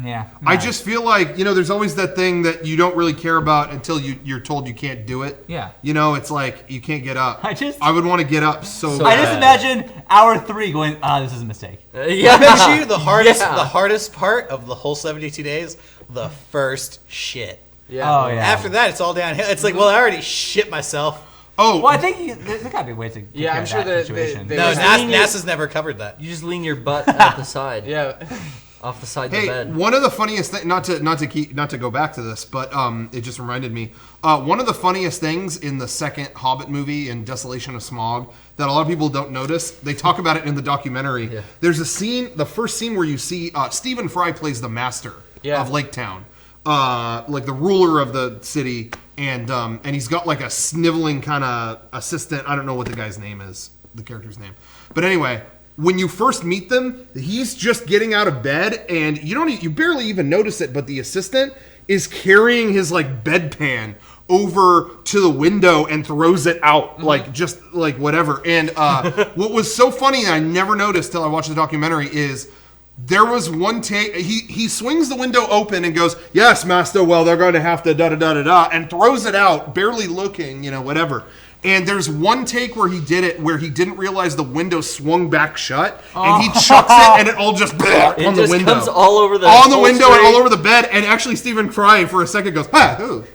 Speaker 2: Yeah.
Speaker 3: I just feel like, there's always that thing that you don't really care about until you're told you can't do it.
Speaker 2: Yeah.
Speaker 3: It's like you can't get up.
Speaker 2: I
Speaker 3: would want to get up so
Speaker 2: I
Speaker 3: bad.
Speaker 2: just imagine hour 3 going, this is a mistake.
Speaker 1: Yeah.
Speaker 5: I bet you the hardest,
Speaker 1: Yeah.
Speaker 5: the hardest part of the whole 72 days, the first shit.
Speaker 6: Yeah.
Speaker 2: Oh, yeah.
Speaker 5: After that, it's all downhill. It's like, well, I already shit myself.
Speaker 3: Oh,
Speaker 2: Well, I think there's got to be a way to take
Speaker 6: Yeah,
Speaker 2: care
Speaker 6: I'm
Speaker 2: of
Speaker 6: sure
Speaker 2: that
Speaker 6: that
Speaker 2: situation.
Speaker 6: they-
Speaker 5: No,
Speaker 6: was
Speaker 5: NASA's never covered that.
Speaker 1: You just lean your butt at the side,
Speaker 6: Yeah.
Speaker 1: off the side of the
Speaker 3: hey,
Speaker 1: bed.
Speaker 3: one of the funniest things, not to go back to this, but it just reminded me. One of the funniest things in the second Hobbit movie, in Desolation of Smaug, that a lot of people don't notice. They talk about it in the documentary.
Speaker 1: Yeah.
Speaker 3: There's a scene, the first scene where you see Stephen Fry plays the master of Lake Town, like the ruler of the city, and he's got like a sniveling kind of assistant. I don't know what the guy's name is, the character's name, but anyway. When you first meet them, he's just getting out of bed, and you barely even notice it. But the assistant is carrying his like bedpan over to the window and throws it out just like whatever. And what was so funny, and I never noticed till I watched the documentary, is there was one take. He swings the window open and goes, "Yes, master. Well, they're going to have to da da da da da," and throws it out, barely looking, whatever. And there's one take where he did it where he didn't realize the window swung back shut, and he chucks it, and it all just on the
Speaker 1: just
Speaker 3: window,
Speaker 1: comes all over the
Speaker 3: on the window and all
Speaker 1: upholstery.
Speaker 3: over the bed. And actually, Stephen Fry for a second goes, ooh.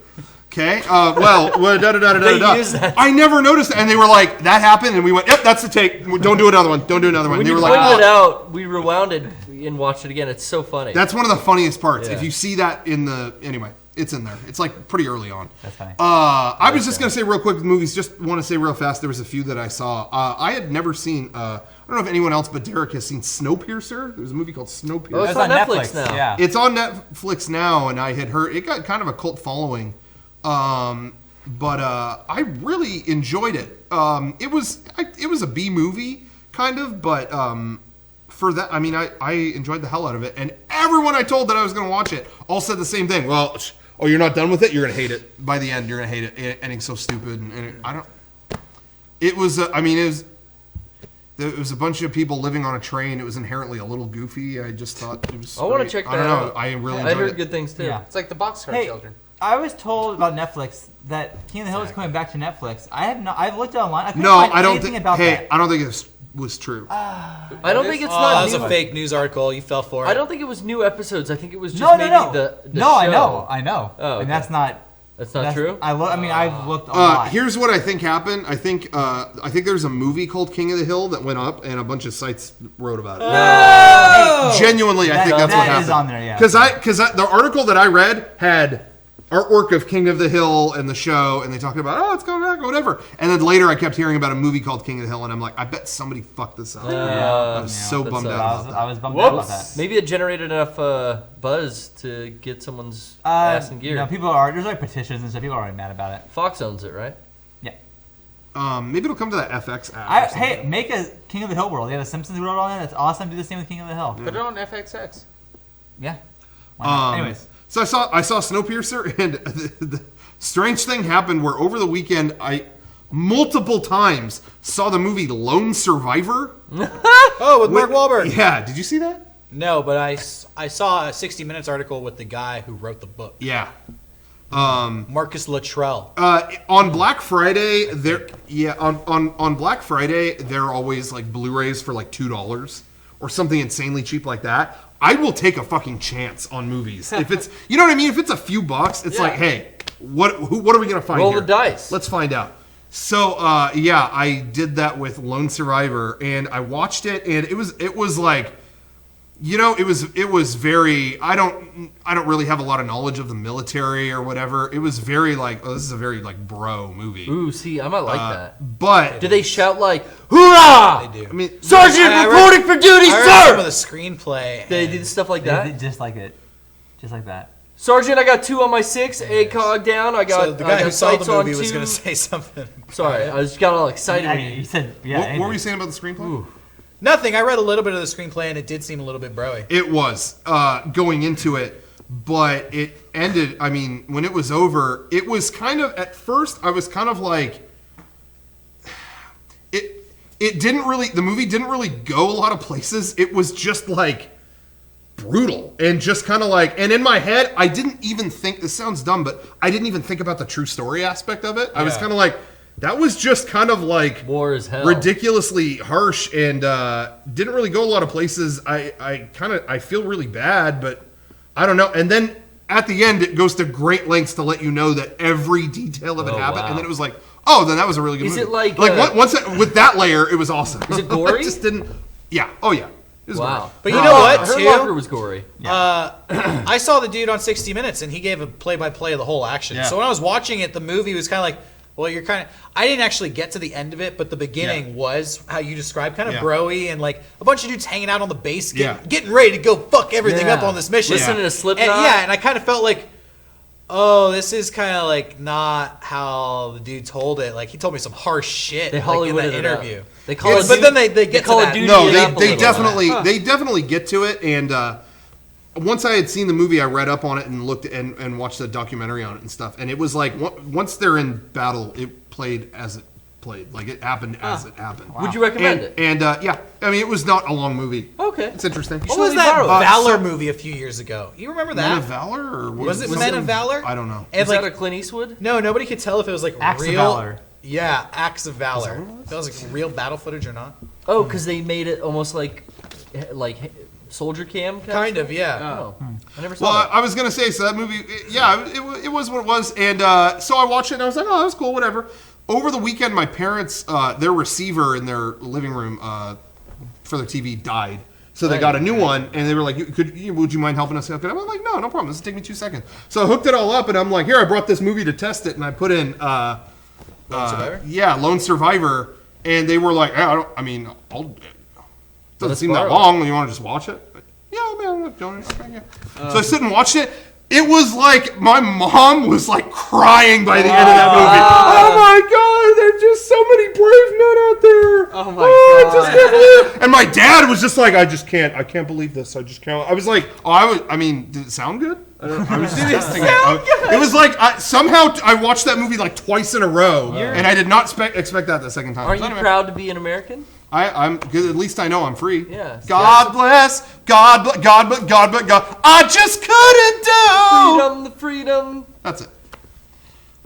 Speaker 3: Okay, well, da da da da
Speaker 1: They
Speaker 3: da.
Speaker 1: use that.
Speaker 3: I never noticed that, and they were like, "That happened," and we went, "Yep, that's the take. Don't do another one. Don't do another one."
Speaker 1: When
Speaker 3: They
Speaker 1: you
Speaker 3: were
Speaker 1: pointed
Speaker 3: like,
Speaker 1: it out, we rewound it and watched it again. It's so funny.
Speaker 3: "That's one of the funniest parts."
Speaker 1: Yeah.
Speaker 3: If you see that in the anyway, It's in there. It's like pretty early on.
Speaker 2: That's funny.
Speaker 3: I was just gonna say real quick with movies. Just want to say real fast. There was a few that I saw. I had never seen. I don't know if anyone else, but Derek has seen Snowpiercer. There's a movie called Snowpiercer.
Speaker 1: Oh, it's on Netflix now.
Speaker 2: Yeah.
Speaker 3: It's on Netflix now, and I had heard it got kind of a cult following. But I really enjoyed it. It was a B movie kind of, but for that, I mean, I enjoyed the hell out of it. And everyone I told that I was going to watch it all said the same thing. Well, oh, you're not done with it? You're going to hate it. By the end, you're going to hate it. It ending so stupid. And I don't. It was. I mean, it was a bunch of people living on a train. It was inherently a little goofy. I just thought it was.
Speaker 1: I want to
Speaker 3: great.
Speaker 1: check that
Speaker 3: I don't know.
Speaker 1: out.
Speaker 3: I really
Speaker 1: I
Speaker 3: enjoyed
Speaker 1: heard
Speaker 3: it.
Speaker 1: good things too.
Speaker 2: Yeah.
Speaker 6: It's like the Boxcar
Speaker 2: Hey,
Speaker 6: Children.
Speaker 2: I was told about Netflix that King of the Hill is coming back to Netflix. I have not. I've looked online. I couldn't
Speaker 3: No,
Speaker 2: find
Speaker 3: I don't
Speaker 2: anything
Speaker 3: think.
Speaker 2: about
Speaker 3: Hey,
Speaker 2: that.
Speaker 3: I don't think it was true.
Speaker 1: I don't think it's
Speaker 5: Oh,
Speaker 1: not
Speaker 5: that was
Speaker 1: new.
Speaker 5: a fake news article. You fell for it.
Speaker 1: I don't think it was new episodes. I think it was just
Speaker 2: No,
Speaker 1: maybe
Speaker 2: no.
Speaker 1: the
Speaker 2: No,
Speaker 1: show.
Speaker 2: I know.
Speaker 1: Oh, okay.
Speaker 2: And that's not.
Speaker 1: That's not true?
Speaker 2: I mean, I've looked a lot.
Speaker 3: Here's what I think happened. I think there's a movie called King of the Hill that went up, and a bunch of sites wrote about it. Genuinely, I think that's what
Speaker 2: that
Speaker 3: happened.
Speaker 2: is on there, yeah.
Speaker 3: Because the article that I read had artwork of King of the Hill and the show, and they talked about, oh, it's coming back or whatever. And then later I kept hearing about a movie called King of the Hill, and I'm like, I bet somebody fucked this up. I was so bummed out about that.
Speaker 2: I was bummed out about that.
Speaker 1: Maybe it generated enough buzz to get someone's ass in gear.
Speaker 2: No, there's like petitions and stuff. People are already mad about it.
Speaker 1: Fox owns it, right?
Speaker 2: Yeah.
Speaker 3: Maybe it'll come to that FX app.
Speaker 2: Hey, make a King of the Hill world. Yeah, the Simpsons world on it. That's awesome. Do the same with King of the Hill.
Speaker 6: Put it on FXX.
Speaker 2: Yeah. Why not? Anyways.
Speaker 3: So I saw Snowpiercer, and the strange thing happened where over the weekend I multiple times saw the movie Lone Survivor.
Speaker 5: Oh, with Mark Wahlberg.
Speaker 3: Yeah, did you see that?
Speaker 5: No, but I saw a 60 Minutes article with the guy who wrote the book.
Speaker 3: Yeah.
Speaker 5: Marcus Luttrell.
Speaker 3: On Black Friday, on Black Friday they're always like Blu-rays for like $2 or something insanely cheap like that. I will take a fucking chance on movies. If it's, you know what I mean? If it's a few bucks, it's like, hey, what are we going to find
Speaker 1: Roll
Speaker 3: here?
Speaker 1: the dice.
Speaker 3: Let's find out. So, I did that with Lone Survivor, and I watched it, and it was like, you know, it was very, I don't really have a lot of knowledge of the military or whatever. It was very like, oh, this is a very like bro movie.
Speaker 1: Ooh, see, I might like that.
Speaker 3: But
Speaker 1: Do they shout like, hoorah!
Speaker 5: They do.
Speaker 3: I mean,
Speaker 1: Sergeant
Speaker 5: I read-
Speaker 1: reporting for duty,
Speaker 5: I read some of
Speaker 1: sir!
Speaker 5: the screenplay.
Speaker 1: They
Speaker 5: and-
Speaker 1: did stuff like that.
Speaker 2: Just like it. Just like that.
Speaker 1: Sergeant, I got 2 on my 6, ACOG down. I got.
Speaker 5: So the
Speaker 1: I
Speaker 5: guy
Speaker 1: got
Speaker 5: who saw the
Speaker 1: sights on
Speaker 5: movie was
Speaker 1: 2.
Speaker 5: going to say something.
Speaker 1: Sorry, I just got all excited.
Speaker 2: Yeah,
Speaker 1: when you-
Speaker 2: you said, yeah.
Speaker 3: what were you saying about the screenplay?
Speaker 5: Nothing. I read a little bit of the screenplay, and it did seem a little bit broy.
Speaker 3: It was going into it, but it ended. I mean, when it was over, it was kind of at first. I was kind of like, it didn't really. The movie didn't really go a lot of places. It was just like brutal and just kind of like. And in my head, I didn't even think. This sounds dumb, but I didn't even think about the true story aspect of it. I was
Speaker 5: Yeah.
Speaker 3: kind of like, that was just kind of like
Speaker 1: War as hell.
Speaker 3: ridiculously harsh and didn't really go a lot of places. I feel really bad, but I don't know. And then at the end, it goes to great lengths to let you know that every detail of it
Speaker 1: Oh,
Speaker 3: happened.
Speaker 1: wow.
Speaker 3: And then it was like, oh, then that was a really good
Speaker 1: Is
Speaker 3: movie.
Speaker 1: it like,
Speaker 3: with that layer, it was awesome.
Speaker 1: Is it gory?
Speaker 3: It just didn't. Yeah. Oh yeah. It was
Speaker 1: Wow.
Speaker 3: gory.
Speaker 5: But you know what,
Speaker 1: Hurt
Speaker 5: too?
Speaker 1: Locker was gory.
Speaker 5: I saw the dude on 60 Minutes, and he gave a play-by-play of the whole action.
Speaker 3: Yeah.
Speaker 5: So when I was watching it, the movie was kind of like, well, you're kind of... I didn't actually get to the end of it, but the beginning was how you described, kind of
Speaker 3: Yeah.
Speaker 5: broy, and like a bunch of dudes hanging out on the base,
Speaker 3: Yeah.
Speaker 5: getting ready to go fuck everything
Speaker 1: Yeah.
Speaker 5: up on this mission.
Speaker 1: Listening to Slipknot.
Speaker 5: And I kind of felt like, oh, this is kind of like not how the dude told it. Like he told me some harsh shit
Speaker 1: They
Speaker 5: like, in that
Speaker 1: Hollywooded it up.
Speaker 5: interview.
Speaker 1: They call
Speaker 5: Yeah,
Speaker 1: it
Speaker 5: but
Speaker 1: du-
Speaker 5: then they get
Speaker 1: call
Speaker 5: to
Speaker 1: it
Speaker 5: that.
Speaker 1: duty
Speaker 3: No,
Speaker 1: it up a
Speaker 3: they
Speaker 1: little.
Speaker 3: they definitely get to it. And once I had seen the movie, I read up on it and looked and watched the documentary on it and stuff. And it was like once they're in battle, it played as it played. Like it happened as it happened.
Speaker 1: Would you recommend it?
Speaker 3: And yeah, I mean, it was not a long movie.
Speaker 1: Okay.
Speaker 3: It's interesting.
Speaker 5: What was
Speaker 1: me
Speaker 5: that
Speaker 1: borrow it.
Speaker 5: Valor movie a few years ago? You remember that?
Speaker 3: Men of Valor? Or
Speaker 5: Was it Men of Valor?
Speaker 3: I don't know.
Speaker 5: And
Speaker 1: Is
Speaker 5: like,
Speaker 1: that a Clint Eastwood?
Speaker 5: no, nobody could tell if it was like
Speaker 2: Acts of
Speaker 5: real.
Speaker 2: Valor.
Speaker 5: Yeah, Acts of Valor. If it was like real battle footage or not.
Speaker 1: Oh, because they made it almost like soldier cam.
Speaker 5: Kind of, yeah.
Speaker 1: Oh, I never saw
Speaker 3: Well,
Speaker 1: that.
Speaker 3: I was gonna say, so that movie, it was what it was, and so I watched it, and I was like, oh, that was cool, whatever. Over the weekend, my parents, their receiver in their living room for their TV died, So they got a new one, and they were like, would you mind helping us hook it up? I'm like, no problem. This will take me 2 seconds. So I hooked it all up, and I'm like, here, I brought this movie to test it, and I put in,
Speaker 5: Lone Survivor?
Speaker 3: Yeah, Lone Survivor, and they were like, I'll doesn't seem that
Speaker 1: borrow
Speaker 3: long. You want to just watch it? Yeah, man, so I sit and watched it. It was like my mom was like crying by the end of that movie. Oh my God, there's just so many brave men out there.
Speaker 6: Oh my God.
Speaker 3: I just can't believe it. And my dad was just like, I can't believe this. I just can't. I was like, did it sound good? I was just testing it. It was like somehow I watched that movie like twice in a row, and I did not expect that the second time.
Speaker 1: Aren't you proud to be an American?
Speaker 3: I'm good. At least I know I'm free.
Speaker 1: Yeah.
Speaker 3: God bless. God. I just couldn't do.
Speaker 1: The freedom.
Speaker 3: That's it.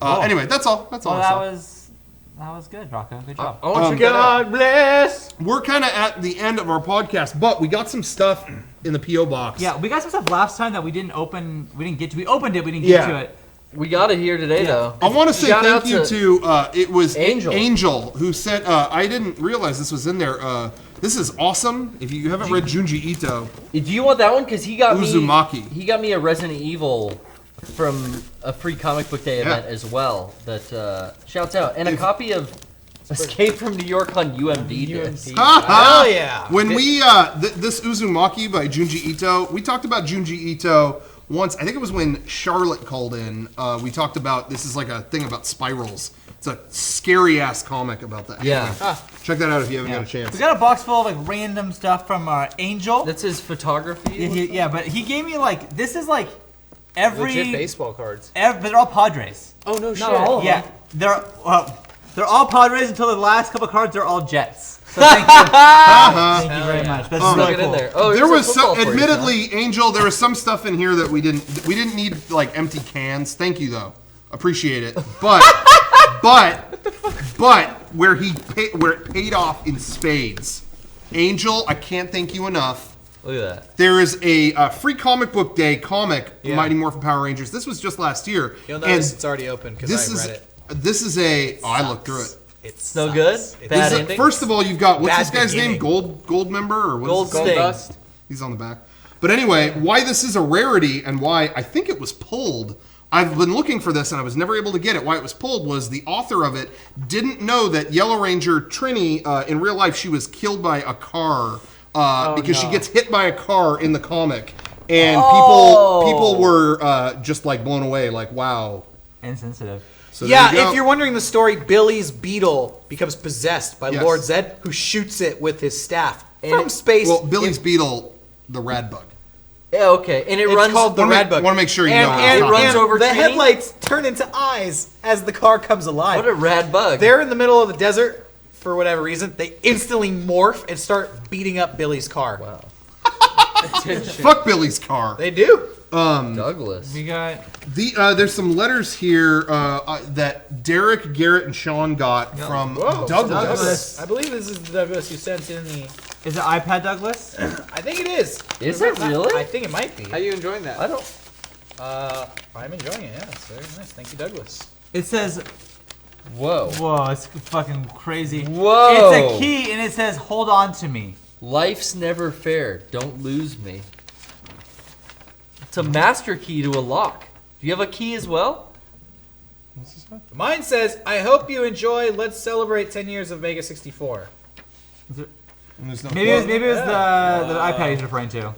Speaker 3: Anyway, that's all. That's all.
Speaker 2: That was good, Rocco. Good job.
Speaker 1: I want you to
Speaker 6: God bless.
Speaker 3: We're kind of at the end of our podcast, but we got some stuff in the PO box.
Speaker 2: Yeah, we got some stuff last time that we didn't open. We didn't get to. We opened it. We didn't get to it.
Speaker 1: We got it here today, though.
Speaker 3: I want to say
Speaker 1: Shout
Speaker 3: thank
Speaker 1: out
Speaker 3: you to it was
Speaker 1: Angel.
Speaker 3: Angel who sent. I didn't realize this was in there. This is awesome. If you haven't read Junji Ito,
Speaker 1: Do you want that one? Because he got
Speaker 3: Uzumaki.
Speaker 1: He got me a Resident Evil from a free comic book day event as well. That shouts out, and a copy of Escape from New York on UMD disc.
Speaker 5: Hell yeah.
Speaker 3: When we this Uzumaki by Junji Ito, we talked about Junji Ito once. I think it was when Charlotte called in. We talked about this is like a thing about spirals. It's a scary ass comic about that.
Speaker 1: Yeah.
Speaker 3: Check that out if you haven't got a chance.
Speaker 2: We got a box full of like random stuff from Angel.
Speaker 1: That's his photography.
Speaker 2: Yeah, but he gave me like this is like every
Speaker 6: Legit baseball cards.
Speaker 2: but they're all Padres.
Speaker 6: Oh no shit.
Speaker 2: Not all of them. Yeah, they're all Padres until the last couple cards. They're all Jets. So thank you. Thank you very much. That's really
Speaker 1: Get
Speaker 2: cool.
Speaker 1: in there. Oh,
Speaker 3: There
Speaker 1: here's
Speaker 3: was
Speaker 1: a football
Speaker 3: some,
Speaker 1: for you,
Speaker 3: admittedly, Angel. There was some stuff in here that we didn't need like empty cans. Thank you though, appreciate it. But where it paid off in spades, Angel. I can't thank you enough.
Speaker 1: Look at that.
Speaker 3: There is a free comic book day comic, Mighty Morphin Power Rangers. This was just last year.
Speaker 5: You'll notice it's already open because I read it.
Speaker 3: This is a. Oh, I looked through it.
Speaker 5: It's
Speaker 1: No good? Bad ending?
Speaker 3: First of all, you've got what's
Speaker 5: Bad
Speaker 3: this guy's name?
Speaker 5: beginning.
Speaker 3: Gold member or what's
Speaker 1: Gold
Speaker 3: his name?
Speaker 1: Sting.
Speaker 6: Dust.
Speaker 3: He's on the back. But anyway, why this is a rarity and why I think it was pulled. I've been looking for this and I was never able to get it. Why it was pulled was the author of it didn't know that Yellow Ranger Trini, in real life, she was killed by a car because she gets hit by a car in the comic. And people were just like blown away, like, wow.
Speaker 2: Insensitive.
Speaker 3: So there you go.
Speaker 5: if you're wondering the story, Billy's beetle becomes possessed by
Speaker 3: Yes.
Speaker 5: Lord Zed, who shoots it with his staff from space.
Speaker 3: Well, Billy's Beetle, the rad bug.
Speaker 1: Yeah, okay. And it
Speaker 5: It's
Speaker 1: runs.
Speaker 5: called the
Speaker 3: wanna
Speaker 5: Red
Speaker 3: make-
Speaker 5: Bug.
Speaker 3: wanna make sure you know.
Speaker 5: And,
Speaker 1: It runs
Speaker 5: and
Speaker 1: over
Speaker 5: the
Speaker 1: Trini?
Speaker 5: headlights turn into eyes as the car comes alive.
Speaker 1: What a rad bug.
Speaker 5: They're in the middle of the desert for whatever reason. They instantly morph and start beating up Billy's car.
Speaker 1: Wow.
Speaker 3: Fuck Billy's car.
Speaker 5: They do.
Speaker 1: Douglas.
Speaker 2: We got
Speaker 3: There's some letters here that Derek, Garrett, and Sean got from Douglas.
Speaker 5: I believe this is the Douglas you sent in the.
Speaker 2: is it iPad Douglas?
Speaker 5: I think it is.
Speaker 1: Is it really?
Speaker 5: I think it might be.
Speaker 6: How you enjoying that?
Speaker 1: I don't.
Speaker 5: I'm enjoying it. Yeah, it's very nice. Thank you, Douglas.
Speaker 2: It says
Speaker 1: Whoa.
Speaker 2: whoa, it's fucking crazy.
Speaker 1: Whoa.
Speaker 2: It's a key and it says hold on to me.
Speaker 1: Life's never fair. Don't lose me. It's a master key to a lock. Do you have a key as well?
Speaker 5: Mine says, "I hope you enjoy. Let's celebrate 10 years of MEGA64."
Speaker 2: Maybe it was the iPad he's referring to.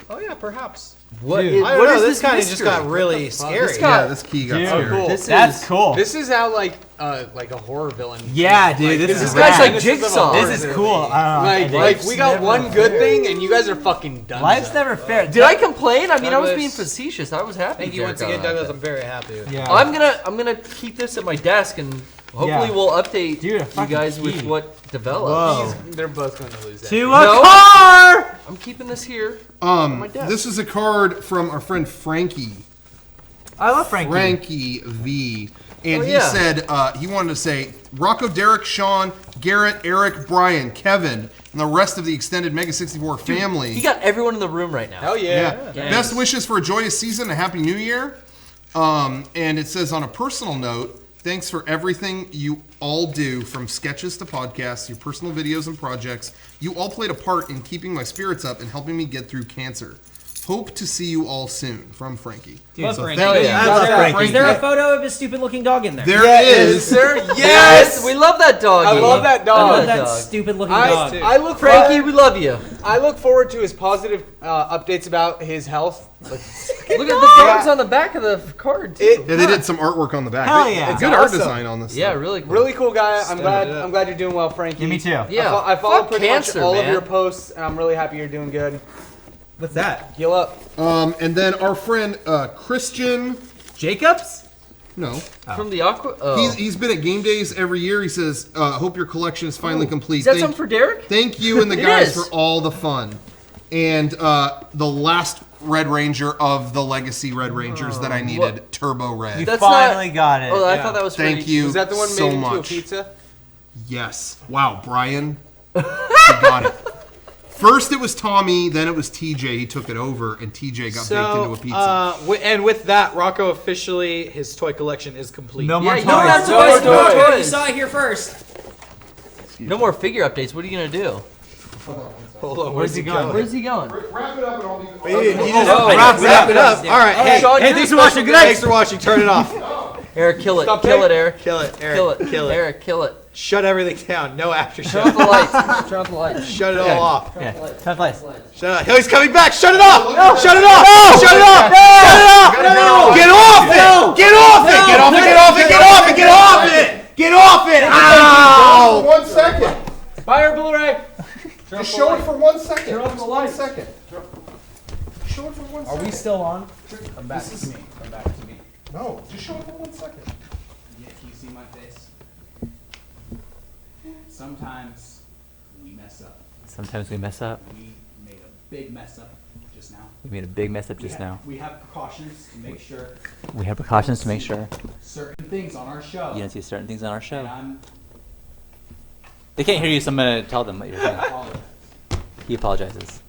Speaker 5: Oh yeah, perhaps.
Speaker 1: What?
Speaker 2: Dude.
Speaker 5: I don't
Speaker 1: what
Speaker 5: know.
Speaker 1: is
Speaker 5: This kind of just
Speaker 1: mystery?
Speaker 5: got really scary.
Speaker 1: This guy-
Speaker 3: Yeah, this key got
Speaker 2: Dude,
Speaker 3: scary.
Speaker 6: cool.
Speaker 2: That's cool.
Speaker 6: This is how like a horror villain.
Speaker 2: Yeah, dude, this
Speaker 1: This
Speaker 2: is
Speaker 1: guy's
Speaker 2: rad.
Speaker 1: like Jigsaw.
Speaker 2: This is cool. I don't know.
Speaker 6: Like we got one good thing and you guys are fucking done.
Speaker 2: Life's never fair.
Speaker 1: Did I complain? I mean, I was
Speaker 6: Douglas.
Speaker 1: being facetious. I was happy.
Speaker 5: Thank you
Speaker 1: Derek
Speaker 5: once again,
Speaker 1: got
Speaker 5: Douglas.
Speaker 1: that.
Speaker 5: I'm very happy.
Speaker 2: Yeah.
Speaker 1: I'm gonna keep this at my desk and hopefully
Speaker 2: Yeah.
Speaker 1: we'll update
Speaker 2: Dude, a
Speaker 1: you
Speaker 2: fucking
Speaker 1: guys with
Speaker 2: key.
Speaker 1: what develops.
Speaker 2: Whoa.
Speaker 6: They're both going to lose that.
Speaker 2: To a
Speaker 1: No.
Speaker 2: car.
Speaker 1: I'm keeping this here. on my desk.
Speaker 3: This is a card from our friend Frankie.
Speaker 2: I love Frankie.
Speaker 3: Frankie V. And
Speaker 1: Oh,
Speaker 3: he
Speaker 1: yeah.
Speaker 3: said he wanted to say Rocco, Derek, Sean, Garrett, Eric, Brian, Kevin, and the rest of the extended MEGA64 family.
Speaker 1: He got everyone in the room right now.
Speaker 6: Hell yeah.
Speaker 3: Yeah. Best wishes for a joyous season, a happy new year. And it says on a personal note, Thanks for everything you all do, from sketches to podcasts, your personal videos and projects. You all played a part in keeping my spirits up and helping me get through cancer. Hope to see you all soon. From Frankie.
Speaker 4: Love Frankie.
Speaker 3: thank you.
Speaker 2: I love Frankie.
Speaker 4: Is there a photo of his stupid-looking dog in there?
Speaker 3: There is.
Speaker 6: Sir,
Speaker 1: Yes, we love that dog.
Speaker 6: I love that
Speaker 4: I
Speaker 6: dog.
Speaker 4: love that
Speaker 1: dog.
Speaker 4: stupid-looking dog.
Speaker 6: I look
Speaker 1: Frankie, we love you.
Speaker 6: I look forward to his positive updates about his health.
Speaker 1: Look at the dogs on the back of the card, too.
Speaker 3: Yeah, they did some artwork on the back.
Speaker 2: Hell yeah.
Speaker 3: It's good art
Speaker 6: awesome.
Speaker 3: design on this.
Speaker 1: Yeah,
Speaker 3: stuff.
Speaker 1: really cool.
Speaker 6: Really cool guy. I'm glad you're doing well, Frankie.
Speaker 2: Yeah, me too.
Speaker 1: Yeah.
Speaker 6: I follow
Speaker 1: Fuck
Speaker 6: pretty
Speaker 1: cancer,
Speaker 6: much all of
Speaker 1: man.
Speaker 6: your posts, and I'm really happy you're doing good.
Speaker 2: What's that?
Speaker 6: Heal up.
Speaker 3: And then our friend Christian.
Speaker 2: Jacobs?
Speaker 3: No.
Speaker 1: From the Aqua. Oh.
Speaker 3: He's been at game days every year. He says, hope your collection is finally complete.
Speaker 1: Is that something for Derek?
Speaker 3: Thank you and the
Speaker 1: It
Speaker 3: guys
Speaker 1: is.
Speaker 3: for all the fun. And the last Red Ranger of the Legacy Red Rangers that I needed, Turbo Red.
Speaker 2: You
Speaker 1: That's
Speaker 2: finally
Speaker 1: not-
Speaker 2: got it.
Speaker 1: Oh, I thought that was for
Speaker 3: Thank
Speaker 1: each.
Speaker 3: you
Speaker 6: Was that the one
Speaker 3: so
Speaker 6: made into a
Speaker 3: much.
Speaker 6: pizza?
Speaker 3: Yes. Wow, Brian. You got it. First it was Tommy, then it was TJ. He took it over, and TJ got baked into a pizza.
Speaker 5: And with that, Rocco officially, his toy collection is complete.
Speaker 2: No more
Speaker 1: Yeah,
Speaker 2: toys.
Speaker 1: you don't have
Speaker 4: No
Speaker 1: toys, no
Speaker 4: toys.
Speaker 1: toys.
Speaker 4: You saw it here first.
Speaker 1: No more figure updates. What are you gonna do?
Speaker 5: Hold on,
Speaker 2: Where's he going?
Speaker 1: Where's he going?
Speaker 3: Wrap it up and I'll be...
Speaker 5: wrap it up. All right, hey,
Speaker 1: Sean,
Speaker 2: Hey,
Speaker 1: you're
Speaker 2: thanks
Speaker 1: the
Speaker 2: for watching.
Speaker 1: special
Speaker 2: Good
Speaker 1: guest.
Speaker 2: night.
Speaker 5: thanks for watching. Turn it off.
Speaker 1: Eric, kill it.
Speaker 6: Stop
Speaker 1: Kill
Speaker 6: tape.
Speaker 1: it, Eric.
Speaker 5: Kill it, Eric.
Speaker 1: Kill it.
Speaker 5: Kill it.
Speaker 1: Eric, kill it.
Speaker 5: Shut everything down. No aftershock.
Speaker 1: Turn off the lights. Turn off the lights.
Speaker 5: Shut it all off.
Speaker 2: Yeah, tough place.
Speaker 5: Shut it off. He's coming back. Shut it off. Shut it off. Shut it off. Shut it off. Get off it. Get off it. Get off it. Get off it. Get off it. Get off it. Get off it. Ow.
Speaker 3: 1 second.
Speaker 6: Fire Blu-ray.
Speaker 3: Just show it for 1 second.
Speaker 6: Turn off the light.
Speaker 3: 1 second. Show it for 1 second.
Speaker 9: Are we still on? Come back to me. Come back to me.
Speaker 3: No, just show it for 1 second.
Speaker 9: Yeah, can you see my face? Sometimes we mess up.
Speaker 2: Sometimes we mess up.
Speaker 9: We made a big mess up just now.
Speaker 2: We made a big mess up just now.
Speaker 9: We have precautions to make sure
Speaker 2: We have precautions to make sure
Speaker 9: certain things on our show.
Speaker 2: you don't see certain things on our
Speaker 9: And
Speaker 2: show.
Speaker 9: I'm
Speaker 2: They can't hear you, so I'm going to tell them what you're saying.
Speaker 9: apologizing.
Speaker 2: He apologizes.